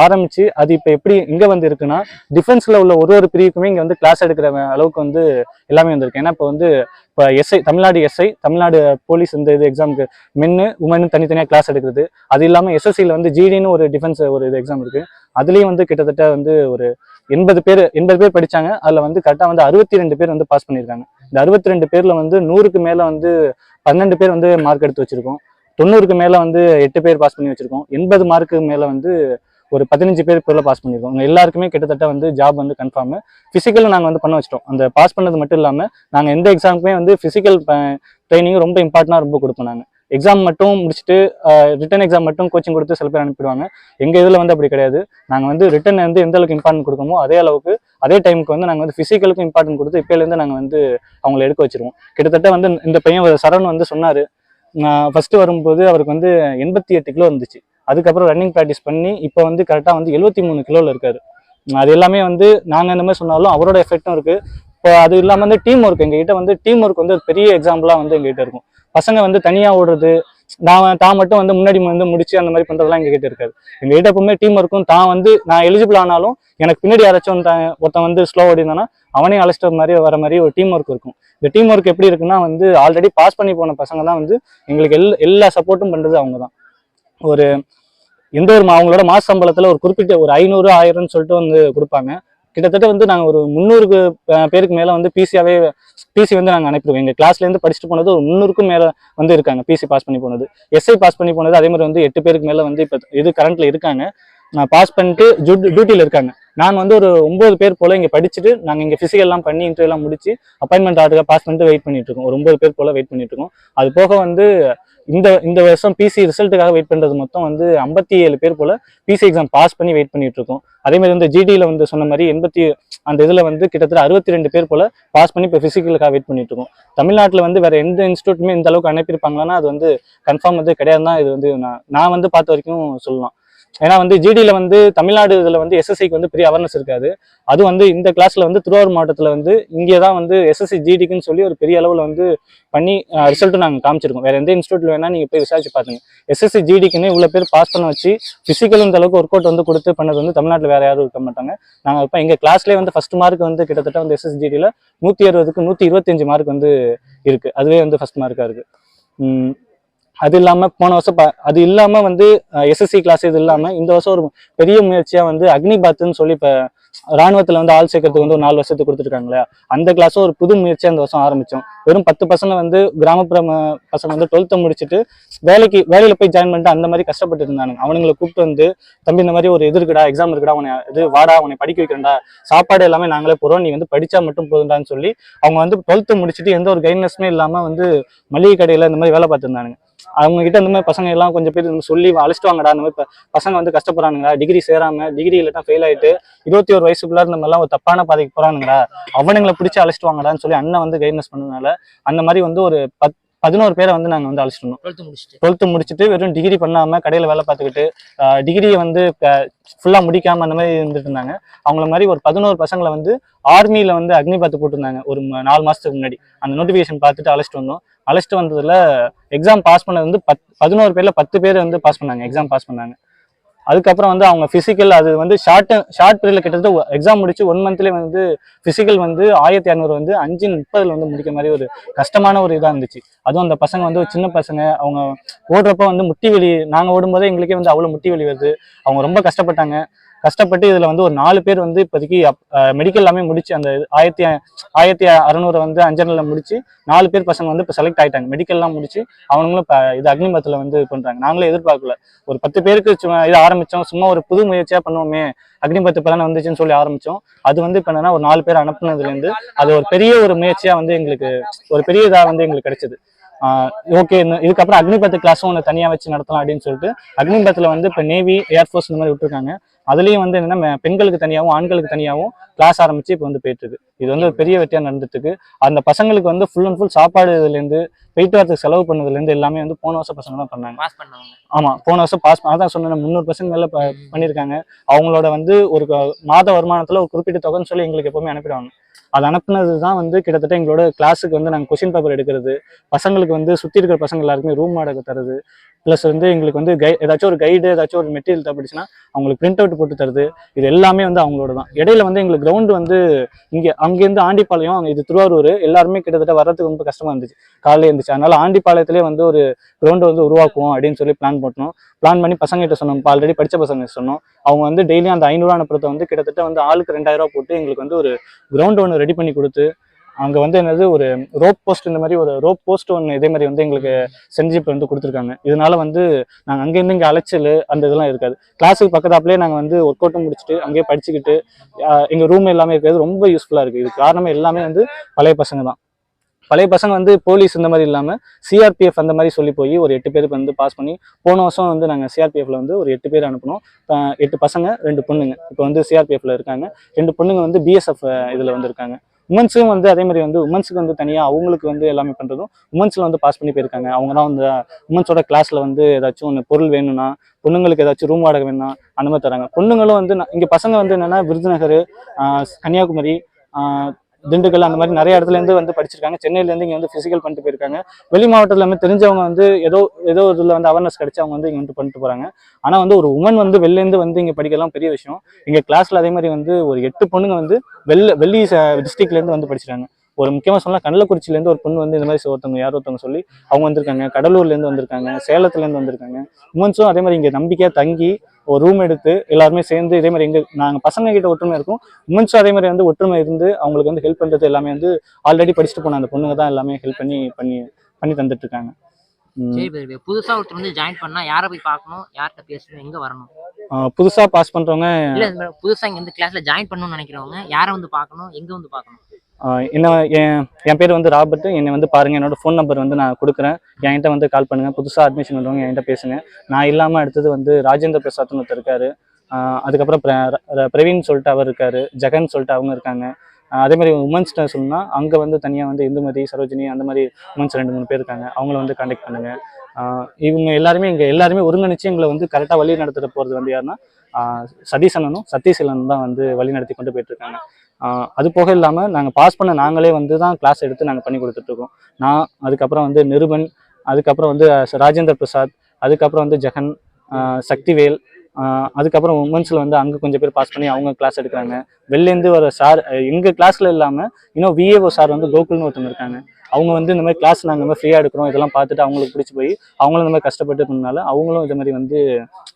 ஆரம்பிச்சு அது இப்போ எப்படி இங்கே வந்து இருக்குன்னா டிஃபென்ஸில் உள்ள ஒரு பிரிவுக்குமே இங்கே வந்து கிளாஸ் எடுக்கிற அளவுக்கு வந்து எல்லாமே வந்திருக்கு. ஏன்னா இப்போ எஸ்ஐ தமிழ்நாடு தமிழ்நாடு போலீஸ் இந்த இது எக்ஸாமுக்கு மென்னு உமனு தனித்தனியாக கிளாஸ் எடுக்கிறது. அது இல்லாமல் எஸ்எஸ்சியில் வந்து ஜிடின்னு ஒரு டிஃபென்ஸ் ஒரு இது எக்ஸாம் இருக்குது. அதுலேயும் வந்து கிட்டத்தட்ட வந்து ஒரு 80 பேர் படித்தாங்க. அதில் வந்து கரெக்டாக வந்து 62 பேர் வந்து பாஸ் பண்ணியிருக்காங்க. இந்த 62 பேரில் வந்து 100க்கு மேலே வந்து 12 பேர் வந்து மார்க் எடுத்து வச்சுருக்கோம். 90க்கு மேலே வந்து 8 பேர் பாஸ் பண்ணி வச்சுருக்கோம். 80 மார்க்கு மேலே வந்து ஒரு 15 பேர் இப்போ பாஸ் பண்ணியிருக்கோம். எல்லாருக்குமே கிட்டத்தட்ட வந்து ஜாப் வந்து கன்ஃபார்மு. ஃபிசிக்கலும் நாங்கள் வந்து பண்ண வச்சிட்டோம். அந்த பாஸ் பண்ணது மட்டும் இல்லாமல் நாங்கள் எந்த எக்ஸாமுக்குமே வந்து ஃபிசிக்கல் ட்ரைனிங்கும் ரொம்ப இம்பார்ட்டண்டாக ரொம்ப கொடுப்போம். நாங்கள் எக்ஸாம் மட்டும் முடிச்சுட்டு ரிட்டன் எக்ஸாம் மட்டும் கோச்சிங் கொடுத்து சில பேர் அனுப்பிடுவாங்க. எங்கள் இதில் வந்து அப்படி கிடையாது. நாங்கள் வந்து ரிட்டன் வந்து எந்த அளவுக்கு இம்பார்ட்டன்ட் கொடுக்கமோ அதே டைமுக்கு வந்து நாங்கள் வந்து ஃபிசிக்கலுக்கும் இம்பார்ட்டன்ட் கொடுத்து இப்போலேருந்து நாங்கள் வந்து அவங்களை எடுக்க வச்சிருவோம். கிட்டத்தட்ட வந்து இந்த பையன் சரண் வந்து சொன்னார், ஃபஸ்ட்டு வரும்போது அவருக்கு வந்து 88 கிலோ இருந்துச்சு. அதுக்கப்புறம் ரன்னிங் ப்ராக்டிஸ் பண்ணி இப்போ வந்து கரெக்டாக வந்து 73 கிலோவில் இருக்காரு. அது எல்லாமே வந்து நாங்கள் இந்த மாதிரி சொன்னாலும் அவரோட எஃபெக்டும் இருக்குது. இப்போ அது இல்லாமல் வந்து டீம் ஒர்க் எங்ககிட்ட வந்து டீம் ஒர்க் வந்து ஒரு பெரிய எக்ஸாம்பிளாக வந்து எங்ககிட்ட இருக்கும். பசங்க வந்து தனியாக ஓடுறது, தான் மட்டும் வந்து முன்னாடி வந்து முடிச்சு அந்த மாதிரி பண்ணுறதுலாம் எங்ககிட்ட இருக்காது. எங்ககிட்ட எப்பவுமே டீம் ஒர்க்கும் நான் எலிஜிபிள் ஆனாலும் எனக்கு பின்னாடி யாராச்சும் ஒருத்தன் வந்து ஸ்லோ ஓடினானா அவனையும் அழைச்சிட்டு வர மாதிரி ஒரு டீம் ஒர்க் இருக்கும். இந்த டீம் ஒர்க் எப்படி இருக்குன்னா வந்து ஆல்ரெடி பாஸ் பண்ணி போன பசங்க தான் வந்து எங்களுக்கு எல்லா சப்போர்ட்டும் பண்ணுறது அவங்க தான். ஒரு எந்த ஒரு அவங்களோட மாச சம்பளத்தில் ஒரு குறிப்பிட்ட ஒரு 500 1000ன்னு சொல்லிட்டு வந்து கொடுப்பாங்க. கிட்டத்தட்ட வந்து நாங்கள் ஒரு 300 பேருக்கு மேலே வந்து பிசி வந்து நாங்கள் அனுப்பிடுவோம். எங்கள் கிளாஸ்லேருந்து படிச்சுட்டு போனது ஒரு 300க்கும் மேலே வந்து இருக்காங்க. பிசி பாஸ் பண்ணி போனது, எஸ்ஐ பாஸ் பண்ணி போனது அதே மாதிரி வந்து 8 பேருக்கு மேலே வந்து இப்போ இது கரண்ட்டில் இருக்காங்க. பாஸ் பண்ணிட்டு டியூட்டியில் இருக்காங்க. நான் வந்து ஒரு 9 பேர் போல் இங்கே படிச்சுட்டு நாங்கள் இங்கே ஃபிசிக்கல்லாம் பண்ணி இன்டர்வியூலாம் முடிச்சு அப்பாயின்மெண்ட் ஆர்டராக பாஸ் பண்ணிட்டு வெயிட் பண்ணிட்டு இருக்கோம். ஒரு 9 பேர் போல் வெயிட் பண்ணிட்டு இருக்கோம். அது போக வந்து இந்த வருஷம் பிசி ரிசல்ட்டுக்காக வெயிட் பண்ணுறது மொத்தம் வந்து 57 பேர் போல் பிசி எக்ஸாம் பாஸ் பண்ணி வெயிட் பண்ணிட்டு இருக்கோம். அதேமாதிரி வந்து ஜிடியில் வந்து சொன்ன மாதிரி அந்த இதில் வந்து கிட்டத்தட்ட 62 பேர் போல் பாஸ் பண்ணி இப்போ ஃபிசிக்கலுக்காக வெயிட் பண்ணிட்டு இருக்கோம். தமிழ்நாட்டில் வந்து வேறு எந்த இன்ஸ்டியூட்டுமே இந்த அளவுக்கு அனுப்பியிருப்பாங்களான்னா அது வந்து கன்ஃபார்ம் வந்து கிடையாது தான். இது வந்து நான் வந்து பார்த்த வரைக்கும் சொல்லலாம். ஏன்னா வந்து ஜிடியில் வந்து தமிழ்நாடு இதில் வந்து எஸ்எஸ்சிக்கு வந்து பெரிய அவேர்னஸ் இருக்காது. அது வந்து இந்த கிளாஸில் வந்து திருவாரூர் மாவட்டத்தில் வந்து இங்கே தான் வந்து எஸ்எஸ்சி ஜிடிக்குன்னு சொல்லி ஒரு பெரிய அளவில் வந்து பண்ணி ரிசல்ட்டும் நாங்கள் காமிச்சிருக்கோம். வேறு எந்த இன்ஸ்டியூட்டில் வேணால் நீங்கள் போய் விசாரிச்சு பார்த்துங்க. எஸ்எஸ்சி ஜிடிக்குன்னு இவ்வளோ பேர் பாஸ் பண்ண வச்சு ஃபிசிக்கல் இந்த அளவுக்கு ஒர்க் அவுட் வந்து கொடுத்து பண்ணது வந்து தமிழ்நாட்டில் வேறு யாரும் இருக்க மாட்டாங்க. நாங்கள் இப்போ எங்கள் கிளாஸ்லேயே வந்து ஃபஸ்ட் மார்க் வந்து கிட்டத்தட்ட வந்து எஸ்எஸ்சி ஜிடியில் 160க்கு 125 மார்க் வந்து இருக்குது. அதுவே வந்து ஃபஸ்ட் மார்க்காக இருக்குது. அது இல்லாமல் போன வருஷம் அது இல்லாமல் வந்து எஸ்எஸ்சி கிளாஸ் இது இல்லாமல் இந்த வருஷம் ஒரு பெரிய முயற்சியாக வந்து அக்னிபாத்ன்னு சொல்லி இப்போ ராணுவத்தில் வந்து ஆள் சேர்க்கறதுக்கு வந்து ஒரு 4 வருஷத்துக்கு கொடுத்துருக்காங்களே, அந்த கிளாஸும் ஒரு புது முயற்சியாக இந்த வருஷம் ஆரம்பித்தோம். வெறும் 10 பசங்க வந்து கிராமப்புற பசங்க வந்து 12th முடிச்சுட்டு வேலையில் போய் ஜாயின் பண்ணிட்டு அந்த மாதிரி கஷ்டப்பட்டு இருந்தானுங்க. அவனுங்களை கூப்பிட்டு வந்து தம்பி இந்த மாதிரி ஒரு இது இருக்குடா, எக்ஸாம் இருக்குடா, அவனை படிக்க வைக்கிறேன்டா, சாப்பாடு எல்லாமே நாங்களே போகிறோம், நீ வந்து படித்தா மட்டும் போதுண்டான்னு சொல்லி அவங்க வந்து 12th முடிச்சுட்டு எந்த ஒரு கைட்னஸுமே இல்லாமல் வந்து மளிகை கடையில் இந்த மாதிரி வேலை பார்த்துருந்தானுங்க. அவங்க கிட்ட இந்த மாதிரி பசங்க எல்லாம் கொஞ்சம் பேர் சொல்லி அழைச்சிட்டு வாங்கடா, இந்த மாதிரி பசங்க வந்து கஷ்டப்படுறானுங்களா, டிகிரி சேராம டிகிரி இல்லட்டா ஃபெயில் ஆயிட்டு 21 வயசுக்குள்ள இந்த மாதிரிலாம் ஒரு தப்பான பாதைக்கு போறானுங்களா, அவனுங்களை பிடிச்சி அழைச்சிட்டு வாங்கடான்னு சொல்லி அண்ணன் வந்து கைட்னஸ் பண்ணதுனால அந்த மாதிரி வந்து ஒரு 11 பேரை வந்து நாங்கள் வந்து அழைச்சிட்டு இருந்தோம். 12th முடிச்சுட்டு வெறும் டிகிரி பண்ணாம கடையில் வேலை பார்த்துக்கிட்டு டிகிரியை வந்து ஃபுல்லாக முடிக்காம அந்த மாதிரி இருந்துட்டு இருந்தாங்க. அவங்கள மாதிரி ஒரு 11 பசங்களை வந்து ஆர்மியில் வந்து அக்னிபாத் போட்டிருந்தாங்க ஒரு 4 மாதத்துக்கு முன்னாடி. அந்த நோட்டிஃபிகேஷன் பார்த்துட்டு அழைச்சிட்டு வந்ததில் எக்ஸாம் பாஸ் பண்ணது வந்து 11 பேரில் 10 பேர் வந்து பாஸ் பண்ணாங்க, எக்ஸாம் பாஸ் பண்ணாங்க. அதுக்கப்புறம் வந்து அவங்க ஃபிசிக்கல் அது வந்து ஷார்ட் பீரியடில் கிட்டத்தட்ட எக்ஸாம் முடிச்சு 1 மந்த்லேயே வந்து ஃபிசிக்கல் வந்து 1200 வந்து 5:30 வந்து முடிக்கிற மாதிரி ஒரு கஷ்டமான ஒரு இதாக இருந்துச்சு. அதுவும் அந்த பசங்க வந்து சின்ன பசங்க, அவங்க ஓடுறப்ப வந்து முட்டி வலி, நாங்கள் ஓடும்போதே எங்களுக்கே வந்து அவ்வளோ முட்டி வலி வருது. அவங்க ரொம்ப கஷ்டப்பட்டாங்க. கஷ்டப்பட்டு இதில் வந்து ஒரு 4 பேர் வந்து இப்போதைக்கு மெடிக்கல் எல்லாமே முடிச்சு அந்த 1600 வந்து அஞ்சலில் முடிச்சு 4 பேர் பசங்க வந்து இப்போ செலக்ட் ஆகிட்டாங்க. மெடிக்கல்லாம் முடிச்சு அவங்களும் இப்போ இது அக்னிபத்தில் வந்து பண்ணுறாங்க. நாங்களே எதிர்பார்க்கல. ஒரு 10 பேருக்கு சும்மா இது ஆரம்பித்தோம், சும்மா ஒரு புது முயற்சியாக பண்ணுவோமே, அக்னிபத்து இப்போதானே வந்துச்சுன்னு சொல்லி ஆரம்பித்தோம். அது வந்து இப்போ என்னன்னா ஒரு 4 பேர் அனுப்புனதுலேருந்து அது ஒரு பெரிய ஒரு முயற்சியாக வந்து எங்களுக்கு ஒரு பெரிய இதாக வந்து எங்களுக்கு கிடைச்சது. ஓகே, இதுக்கப்புறம் அக்னிபத்து கிளாஸும் ஒன்று தனியாக வச்சு நடத்தலாம் அப்படின்னு சொல்லிட்டு அக்னிபத்தில் வந்து இப்போ நேவி, ஏர்ஃபோர்ஸ் இந்த மாதிரி விட்டுருக்காங்க. அதுலேயும் வந்து என்னன்னா பெண்களுக்கு தனியாகவும் ஆண்களுக்கு தனியாகவும் கிளாஸ் ஆரம்பிச்சு இப்போ வந்து போயிட்டு இருக்கு. இது வந்து ஒரு பெரிய வெற்றியாக நடந்துட்டு இருக்கு. அந்த பசங்களுக்கு வந்து ஃபுல் அண்ட் ஃபுல் சாப்பாடு இதுலேருந்து போயிட்டு வரதுக்கு செலவு பண்ணதுலேருந்து எல்லாமே வந்து போன வருஷம் பசங்க தான் பண்ணாங்க. பாஸ் பண்ணவங்க. ஆமாம், போன வருஷம் பாஸ் அதான் சொன்னேன், 300 பசங்க மேலே பண்ணியிருக்காங்க. அவங்களோட வந்து ஒரு மாத வருமானத்தில் ஒரு குறிப்பிட்ட தொகைன்னு சொல்லி எங்களுக்கு எப்பவுமே அனுப்பிடுவாங்க. அது அனுப்புனது தான் வந்து கிட்டத்தட்ட எங்களோட கிளாஸுக்கு வந்து நாங்கள் கொஸ்டின் பேப்பர் எடுக்கிறது, பசங்களுக்கு வந்து சுற்றி இருக்கிற பசங்க எல்லாருக்குமே ரூம் வாடகை தருது, ப்ளஸ் வந்து எங்களுக்கு வந்து ஏதாச்சும் ஒரு கைடு ஏதாச்சும் ஒரு மெட்டீரியல் தேவைப்படுச்சுன்னா அவங்களுக்கு பிரிண்ட் அவுட் போட்டு தருது. இது எல்லாமே வந்து அவங்களோட தான். இடையில வந்து எங்களுக்கு கிரவுண்டு வந்து அங்கேருந்து ஆண்டிப்பாளையம், அங்கே இது திருவாரூர், எல்லாருமே கிட்டத்தட்ட வர்றதுக்கு ரொம்ப கஷ்டமா இருந்துச்சு, காலையில் இருந்துச்சு. அதனால ஆண்டிப்பாளையத்திலே வந்து ஒரு கிரவுண்டு வந்து உருவாக்குவோம் அப்படின்னு சொல்லி பிளான் பண்ணி பசங்கிட்ட சொன்னோம். இப்போ ஆல்ரெடி படித்த பசங்க சொன்னோம். அவங்க வந்து டெய்லியும் அந்த 500 அனுப்புறத வந்து கிட்டத்தட்ட வந்து ஆளுக்கு 2000 போட்டு எங்களுக்கு வந்து ஒரு கிரவுண்டு ஒன்று ரெடி பண்ணி கொடுத்து, அங்கே வந்து என்னது ஒரு ரோப் போஸ்ட், இந்த மாதிரி ஒரு ரோப் போஸ்ட் ஒன்று இதே மாதிரி வந்து எங்களுக்கு செஞ்சு இப்போ வந்து கொடுத்துருக்காங்க. இதனால வந்து நாங்கள் அங்கேருந்து இங்கே அலைச்சல் அந்த இதெல்லாம் இருக்காது. கிளாஸுக்கு பக்கத்தாப்புலேயே நாங்கள் வந்து ஒர்க் அவுட்டும் முடிச்சுட்டு அங்கேயே படிச்சுக்கிட்டு எங்கள் ரூம் எல்லாமே இருக்கிறது ரொம்ப யூஸ்ஃபுல்லாக இருக்குது. இது காரணமே எல்லாமே வந்து பழைய பசங்க தான். பழைய பசங்க வந்து போலீஸ் இந்த மாதிரி இல்லாமல் சிஆர்பிஎஃப் அந்த மாதிரி சொல்லி போய் ஒரு 8 பேருக்கு வந்து பாஸ் பண்ணி, போன வருஷம் வந்து நாங்கள் சிஆர்பிஎஃப்ல வந்து ஒரு 8 பேர் அனுப்பினோம். 8 பசங்க 2 பொண்ணுங்க இப்போ வந்து சிஆர்பிஎஃப்ல இருக்காங்க. 2 பொண்ணுங்க வந்து பிஎஸ்எஃப் இதில் வந்து இருக்காங்க. உமன்ஸும் வந்து அதே மாதிரி வந்து உமன்ஸுக்கு வந்து தனியாக அவங்களுக்கு வந்து எல்லாமே பண்ணுறதும் உமன்ஸில் வந்து பாஸ் பண்ணி போயிருக்காங்க. அவங்க தான் வந்து உமன்ஸோட கிளாஸில் வந்து ஏதாச்சும் ஒன்று பொருள் வேணும்னா, பொண்ணுங்களுக்கு ஏதாச்சும் ரூம் வாடகை வேணும்னா அந்த மாதிரி தராங்க. பொண்ணுங்களும் வந்து இங்கே பசங்க வந்து என்னென்னா விருதுநகர், கன்னியாகுமரி, திண்டுக்கல் அந்த மாதிரி நிறைய இடத்துலேருந்து வந்து படிச்சிருக்காங்க. சென்னையிலேருந்து இங்கே வந்து ஃபிசிக்கல் பண்ணிட்டு போயிருக்காங்க. வெளி மாவட்டத்தில் வந்து தெரிஞ்சவங்க வந்து ஏதோ இதில் வந்து அவேர்னஸ் கிடைச்சி அவங்க வந்து இங்கே வந்து பண்ணிட்டு போகிறாங்க. ஆனால் வந்து ஒரு உமன் வந்து வெளிலேருந்து வந்து இங்கே படிக்கலாம் பெரிய விஷயம். எங்கள் கிளாஸில் அதே மாதிரி வந்து ஒரு 8 பொண்ணுங்க வந்து வெள்ளி டிஸ்ட்ரிக்ட்லேருந்து வந்து படிச்சிருக்காங்க. ஒரு முக்கியமாக சொன்னால் கள்ளக்குறிச்சியிலேருந்து ஒரு பொண்ணு வந்து இந்த மாதிரி ஒருத்தவங்க சொல்லி அவங்க வந்திருக்காங்க. கடலூர்லேருந்து வந்திருக்காங்க, சேலத்துலேருந்து வந்திருக்காங்க. உமன்ஸும் அதே மாதிரி இங்கே நம்பிக்கையாக தங்கி ஒரு ரூம் எடுத்து எல்லாருமே சேர்ந்து இதே மாதிரி நாங்கள் பசங்க கிட்ட ஒற்றுமை இருக்கும், உமன்ஸும் அதே மாதிரி வந்து ஒற்றுமை இருந்து அவங்களுக்கு வந்து ஹெல்ப் பண்ணுறது எல்லாமே வந்து ஆல்ரெடி படிச்சுட்டு போன அந்த பொண்ணுங்க தான் எல்லாமே ஹெல்ப் பண்ணி தந்துட்டு இருக்காங்க. சரி, புதுசா ஒருத்தர் வந்து ஜாயின் பண்ணா யாரை போய் பார்க்கணும், யார்கிட்ட பேசணும், எங்க வரணும்? புதுசா பாஸ் பண்றவங்க இல்ல புதுசா இங்க வந்து கிளாஸ்ல ஜாயின் பண்ணணும்னு நினைக்கிறவங்க யாரை வந்து பார்க்கணும், எங்க வந்து பார்க்கணும்? என் பேர் வந்து ராபர்ட். என்னை வந்து பாருங்கள், என்னோட ஃபோன் நம்பர் வந்து நான் கொடுக்குறேன். என்கிட்ட வந்து கால் பண்ணுங்கள். புதுசாக அட்மிஷன் பண்ணுறவங்க என்கிட்ட பேசுங்க. நான் இல்லாமல் அடுத்தது வந்து ராஜேந்திர பிரசாத்னு ஒருத்தர் இருக்கார். அதுக்கப்புறம் பிரவீன் சொல்லிட்டு அவர் இருக்கார். ஜெகன் சொல்லிட்டு அவங்க இருக்காங்க. அதே மாதிரி உமன்ஸ்ட்டு சொல்லணும்னா அங்கே வந்து தனியாக வந்து இந்துமதி, சரோஜினி அந்த மாதிரி உமன்ஸ் 2-3 பேர் இருக்காங்க. அவங்கள வந்து கான்டாக்ட் பண்ணுங்கள். இவங்க எல்லாருமே ஒருங்கிணைச்சு எங்களை வந்து கரெக்டாக வழி நடத்திட்டு போகிறது வந்து யாருன்னா சதீசனனும் சதீசீலனும் தான் வந்து வழி நடத்தி கொண்டு போயிட்டுருக்காங்க. அது போக இல்லாமல் நாங்கள் பாஸ் பண்ண நாங்களே வந்து தான் கிளாஸ் எடுத்து நாங்கள் பண்ணி கொடுத்துட்ருக்கோம். நான், அதுக்கப்புறம் வந்து நிருபன், அதுக்கப்புறம் வந்து ராஜேந்திர பிரசாத், அதுக்கப்புறம் வந்து ஜெகன், சக்திவேல், அதுக்கப்புறம் உமன்ஸில் வந்து அங்கே கொஞ்சம் பேர் பாஸ் பண்ணி அவங்க கிளாஸ் எடுக்கிறாங்க. வெளிலேருந்து வர சார் எங்கள் கிளாஸில் இல்லாமல் இன்னும் விஏஓ சார் வந்து கோகுல்னு ஒருத்தவங்க இருக்காங்க. அவங்க வந்து இந்த மாதிரி கிளாஸ் நாங்கள் இந்த ஃப்ரீயாக எடுக்கிறோம் இதெல்லாம் பார்த்துட்டு அவங்களுக்கு பிடிச்சி போய் அவங்களும் இந்த மாதிரி கஷ்டப்பட்டு பண்ணனால அவங்களும் இது மாதிரி வந்து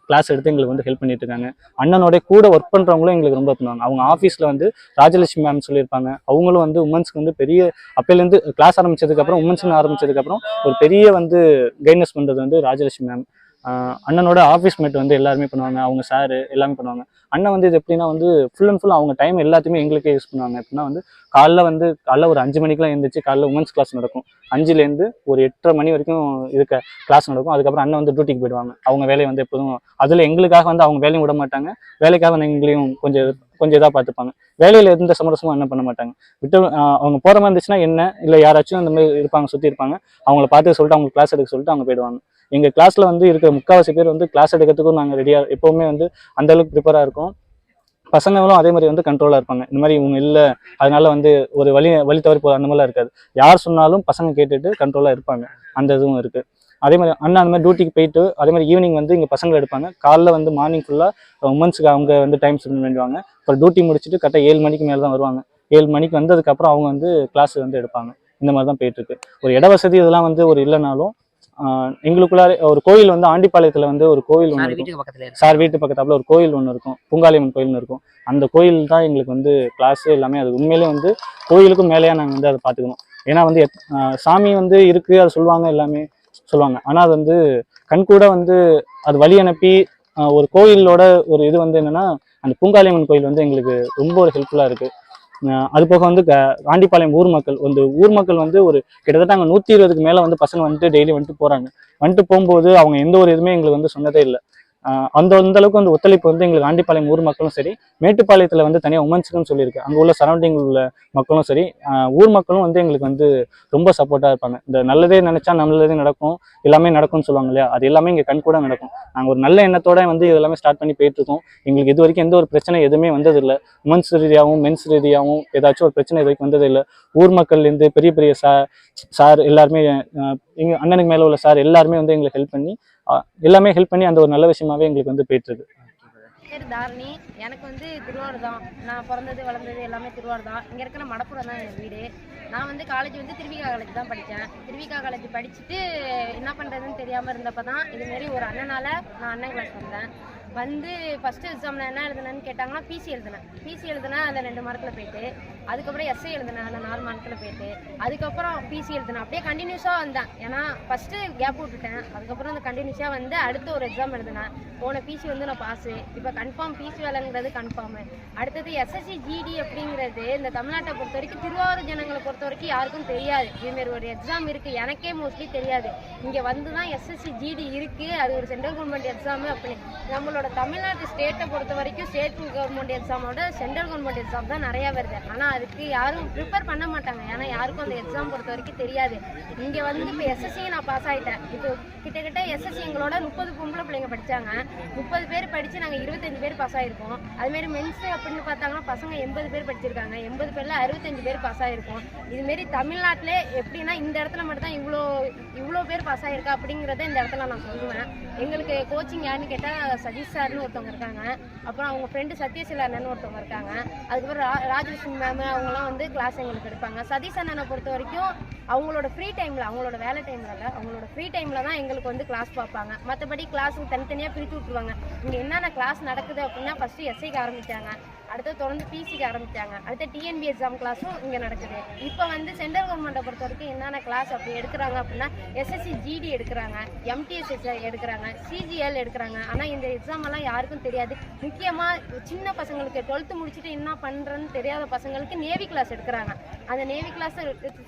கிளாஸ் எடுத்து எங்களுக்கு வந்து ஹெல்ப் பண்ணிட்டு இருக்காங்க. அண்ணனோட கூட ஒர்க் பண்ணுறவங்களும் எங்களுக்கு ரொம்ப பண்ணுவாங்க. அவங்க ஆஃபீஸில் வந்து ராஜலட்சுமி மேம் சொல்லியிருப்பாங்க. அவங்களும் வந்து உமன்ஸ்க்கு வந்து பெரிய அப்போலேருந்து கிளாஸ் ஆரம்பிச்சதுக்கப்புறம் உமன்ஸ்னு ஆரம்பிச்சதுக்கப்புறம் ஒரு பெரிய வந்து கைட்னஸ் பண்ணுறது வந்து ராஜலட்சுமி மேம். அண்ணனோட ஆஃபீஸ் மேட் வந்து எல்லாருமே பண்ணுவாங்க. அவங்க சாரு எல்லாமே பண்ணுவாங்க. அண்ணன் வந்து இது எப்படின்னா வந்து ஃபுல் அண்ட் ஃபுல் அவங்க டைம் எல்லாத்தையுமே எங்களுக்கே யூஸ் பண்ணுவாங்க. எப்படின்னா வந்து காலைல ஒரு 5 மணிக்கெலாம் எழுந்திரிச்சு காலைல உமன்ஸ் கிளாஸ் நடக்கும். 5லேருந்து ஒரு 8:30 மணி வரைக்கும் இருக்க கிளாஸ் நடக்கும். அதுக்கப்புறம் அண்ணன் வந்து டியூட்டிக்கு போயிடுவாங்க. அவங்க வேலையை வந்து எப்போதும் அதில் எங்களுக்காக வந்து அவங்க வேலையும் விட மாட்டாங்க. வேலைக்காக வந்து எங்களையும் கொஞ்சம் இதாக பார்த்துப்பாங்க. வேலையில் எந்த சமரசமும் என்ன பண்ண மாட்டாங்க. அவங்க போகிற மாதிரி இருந்துச்சுன்னா என்ன இல்லை யாராச்சும் அந்த மாதிரி இருப்பாங்க, சுற்றி இருப்பாங்க, அவங்கள பார்த்து சொல்லிட்டு அவங்க கிளாஸ் எடுக்க சொல்லிட்டு அவங்க போயிடுவாங்க. எங்கள் கிளாஸில் வந்து இருக்கிற 3/4 பேர் வந்து கிளாஸ் எடுக்கிறதுக்கும் நாங்கள் ரெடியாக எப்போவுமே வந்து அந்தளவுக்கு ப்ரிப்பராக இருக்கோம். பசங்களும் அதே மாதிரி வந்து கண்ட்ரோலாக இருப்பாங்க. இந்த மாதிரி இவங்க இல்லை அதனால வந்து ஒரு வழி தவறி போகிற அந்த மாதிரிலாம் இருக்காது. யார் சொன்னாலும் பசங்க கேட்டுட்டு கண்ட்ரோலாக இருப்பாங்க. அந்த இதுவும் இருக்குது. அதே மாதிரி அண்ணா அந்த மாதிரி டியூட்டிக்கு போயிட்டு அதே மாதிரி ஈவினிங் வந்து இங்கே பசங்களை எடுப்பாங்க. காலைல வந்து மார்னிங் ஃபுல்லாக உமன்ஸுக்கு அவங்க வந்து டைம் ஸ்பெண்ட் பண்ணுவாங்க. அப்புறம் டியூட்டி முடிச்சுட்டு கரெக்டாக 7 மணிக்கு மேலே தான் வருவாங்க. 7 மணிக்கு வந்ததுக்கப்புறம் அவங்க வந்து கிளாஸ் வந்து எடுப்பாங்க. இந்த மாதிரி தான் போயிட்டுருக்கு. ஒரு இட வசதி இதெல்லாம் வந்து ஒரு இல்லைனாலும் எங்களுக்குள்ளார ஒரு கோயில் வந்து ஆண்டிப்பாளையத்தில் வந்து ஒரு கோயில் ஒன்று இருக்கும். வீட்டுக்கு பக்கத்துல இருக்கு. சார் வீட்டு பக்கத்தாப்புல ஒரு கோயில் ஒன்று இருக்கும், பூங்காளியம்மன் கோயில்னு இருக்கும். அந்த கோயில் தான் எங்களுக்கு வந்து கிளாஸு எல்லாமே. அது உண்மையிலே வந்து கோயிலுக்கும் மேலேயா நாங்கள் வந்து அதை பார்த்துக்கணும். ஏன்னா வந்து சாமி வந்து இருக்குது அது சொல்லுவாங்க, எல்லாமே சொல்லுவாங்க. ஆனால் அது வந்து கண்கூட வந்து அது வழி அனுப்பி ஒரு கோயிலோட ஒரு இது வந்து என்னென்னா அந்த பூங்காளியம்மன் கோயில் வந்து எங்களுக்கு ரொம்ப ஒரு ஹெல்ப்ஃபுல்லாக இருக்குது. அது போக வந்து ஆண்டிப்பாளையம் ஊர் மக்கள் வந்து ஒரு கிட்டத்தட்ட அங்கே 120க்கு மேலே வந்து பசங்க வந்துட்டு டெய்லி வந்துட்டு போகிறாங்க. வந்துட்டு போகும்போது அவங்க எந்த ஒரு இதுவுமே எங்களுக்கு வந்து சொன்னதே இல்லை. அந்த அளவுக்கு வந்து ஒத்துழைப்பு வந்து எங்களுக்கு ஆண்டிப்பாளையம் ஊர் மக்களும் சரி, மேட்டுப்பாளையத்தில் வந்து தனியாக உமன்ஸுக்குன்னு சொல்லியிருக்கு, அங்கே உள்ள சரௌண்டிங் உள்ள மக்களும் சரி, ஊர் மக்களும் வந்து எங்களுக்கு வந்து ரொம்ப சப்போர்ட்டாக இருப்பாங்க. இந்த நல்லதே நினச்சா நல்லதே நடக்கும், எல்லாமே நடக்கும்னு சொல்லுவாங்க இல்லையா, அது எல்லாமே இங்கே கண் கூட நடக்கும். நாங்கள் ஒரு நல்ல எண்ணத்தோட வந்து இதெல்லாமே ஸ்டார்ட் பண்ணி போயிட்டுருக்கோம். எங்களுக்கு இது வரைக்கும் எந்த ஒரு பிரச்சனை எதுவுமே வந்ததில்லை. உமன்ஸ் ரீதியாகவும் மென்ஸ் ரீதியாகவும் ஏதாச்சும் ஒரு பிரச்சனை இது வரைக்கும் வந்ததில்லை. ஊர் மக்கள்லேருந்து பெரிய பெரிய சார் எல்லாருமே, எங்கள் அண்ணனுக்கு மேலே உள்ள சார் எல்லாருமே வந்து எங்களுக்கு ஹெல்ப் பண்ணி அந்த ஒரு நல்ல விஷயமாவே எங்களுக்கு வந்து போயிட்டு இருக்கு. பேர் தாரணி. எனக்கு வந்து திருவாரூர் தான். நான் பிறந்தது வளர்ந்தது எல்லாமே திருவாரூர் தான். இங்கே இருக்கிற மடப்புறம் தான் என் வீடு. நான் வந்து காலேஜ் வந்து திருவிகா காலேஜ் தான் படித்தேன். திருவிகா காலேஜ் படிச்சுட்டு என்ன பண்ணுறதுன்னு தெரியாமல் இருந்தப்போ தான் இதுமாரி ஒரு அண்ணனால் நான் அண்ணன் கிளாஸ் வந்து ஃபஸ்ட்டு எக்ஸாமில் என்ன எழுதுனேன்னு கேட்டாங்கன்னா பிசி எழுதுனேன். அதில் 2 மார்க்கில் போயிட்டு, அதுக்கப்புறம் எஸ்ஐ எழுதுனேன், அதில் 4 மார்க்கில் போயிட்டு, அதுக்கப்புறம் பிசி எழுதுனேன். அப்படியே கண்டினியூஸாக வந்தேன். ஏன்னா ஃபஸ்ட்டு கேப் விட்டுட்டேன், அதுக்கப்புறம் அந்த கண்டினியூஸாக வந்து அடுத்து ஒரு எக்ஸாம் எழுதுனேன். போன பிசி வந்து நான் பாஸு. இப்போ கன்ஃபார்ம் பிசி வேலைங்கிறது கன்ஃபார்மு. அடுத்தது எஸ்எஸ்சி ஜிடி அப்படிங்கிறது இந்த தமிழ்நாட்டை பொறுத்த வரைக்கும், திருவாரூர் ஜனங்களை பொறுத்த வரைக்கும் யாருக்கும் தெரியாது. இதுமாரி ஒரு எக்ஸாம் இருக்குது, எனக்கே மோஸ்ட்லி தெரியாது. இங்கே வந்து தான் எஸ்எஸ்சி ஜிடி இருக்குது, அது ஒரு சென்ட்ரல் கவர்மெண்ட் எக்ஸாமு அப்படின்னு. நம்மளோட தமிழ்நாட்டு ஸ்டேட்டை பொறுத்த வரைக்கும் ஸ்டேட் கவர்மெண்ட் எக்ஸாமோட சென்ட்ரல் கவர்மெண்ட் எக்ஸாம் தான் நிறையா வருது. ஆனால் அதுக்கு யாரும் ப்ரிப்பேர் பண்ண மாட்டாங்க, ஏன்னா யாருக்கும் அந்த எக்ஸாம் பொறுத்த வரைக்கும் தெரியாது. இங்கே வந்து இப்போ எஸ்எஸ்சியை நான் பாஸ் ஆகிட்டேன். இப்போ கிட்டத்தட்ட எஸ்எஸ்சி எங்களோட 30 பொம்பளை பிள்ளைங்க படித்தாங்க. 30 பேர் படித்து நாங்கள் 25 பேர் பாஸ் ஆகிருக்கோம். அதுமாரி மென்ஸ் அப்படின்னு பார்த்தாங்கன்னா பசங்க 80 பேர் படிச்சிருக்காங்க. 80 பேரில் 65 பேர் பாஸ் ஆகிருக்கோம். இதுமாரி தமிழ்நாட்டிலே எப்படின்னா இந்த இடத்துல மட்டும் தான் இவ்வளோ பேர் பாஸ் ஆகிருக்கா அப்படிங்கிறத இந்த இடத்துல நான் சொல்லுவேன். எங்களுக்கு கோச்சிங் யாருன்னு கேட்டால் சதீஷ் சார்னு ஒருத்தவங்க இருக்காங்க, அப்புறம் அவங்க ஃப்ரெண்டு சத்யசீலா அண்ணன் ஒருத்தவங்க இருக்காங்க, அதுக்கப்புறம் ராஜலட்சுமி மேம் அவங்களாம் வந்து கிளாஸ் எங்களுக்கு எடுப்பாங்க. சதீஷ் அண்ணனை பொறுத்த வரைக்கும் அவங்களோட ஃப்ரீ டைமில், அவங்களோட வேலை டைமில் இல்லை, அவங்களோட ஃப்ரீ டைமில் தான் எங்களுக்கு வந்து கிளாஸ் பார்ப்பாங்க. மற்றபடி கிளாஸுக்கு தனித்தனியாக பிரித்து விட்ருவாங்க. இங்கே என்னென்ன கிளாஸ் நடக்குது அப்படின்னா ஃபஸ்ட்டு எஸ்ஐக்கு ஆரம்பித்தாங்க, அடுத்து தொடர்ந்து பிசிக்கு ஆரம்பித்தாங்க, அடுத்து டிஎன்பி எக்ஸாம் கிளாஸும் இங்கே நடக்குது. இப்போ வந்து சென்ட்ரல் கவர்மெண்ட்டை பொறுத்த வரைக்கும் என்னென்ன கிளாஸ் அப்படி எடுக்கிறாங்க அப்படின்னா எஸ்எஸ்சி ஜிடி எடுக்கிறாங்க, எம்டிஎஸ் எடுக்கிறாங்க, சிஜிஎல் எடுக்கிறாங்க. ஆனால் இந்த எக்ஸாம் எல்லாம் யாருக்கும் தெரியாது. முக்கியமாக சின்ன பசங்களுக்கு 12th முடிச்சுட்டு என்ன பண்ணுறன்னு தெரியாத பசங்களுக்கு நேவி கிளாஸ் எடுக்கிறாங்க. அந்த நேவி கிளாஸ்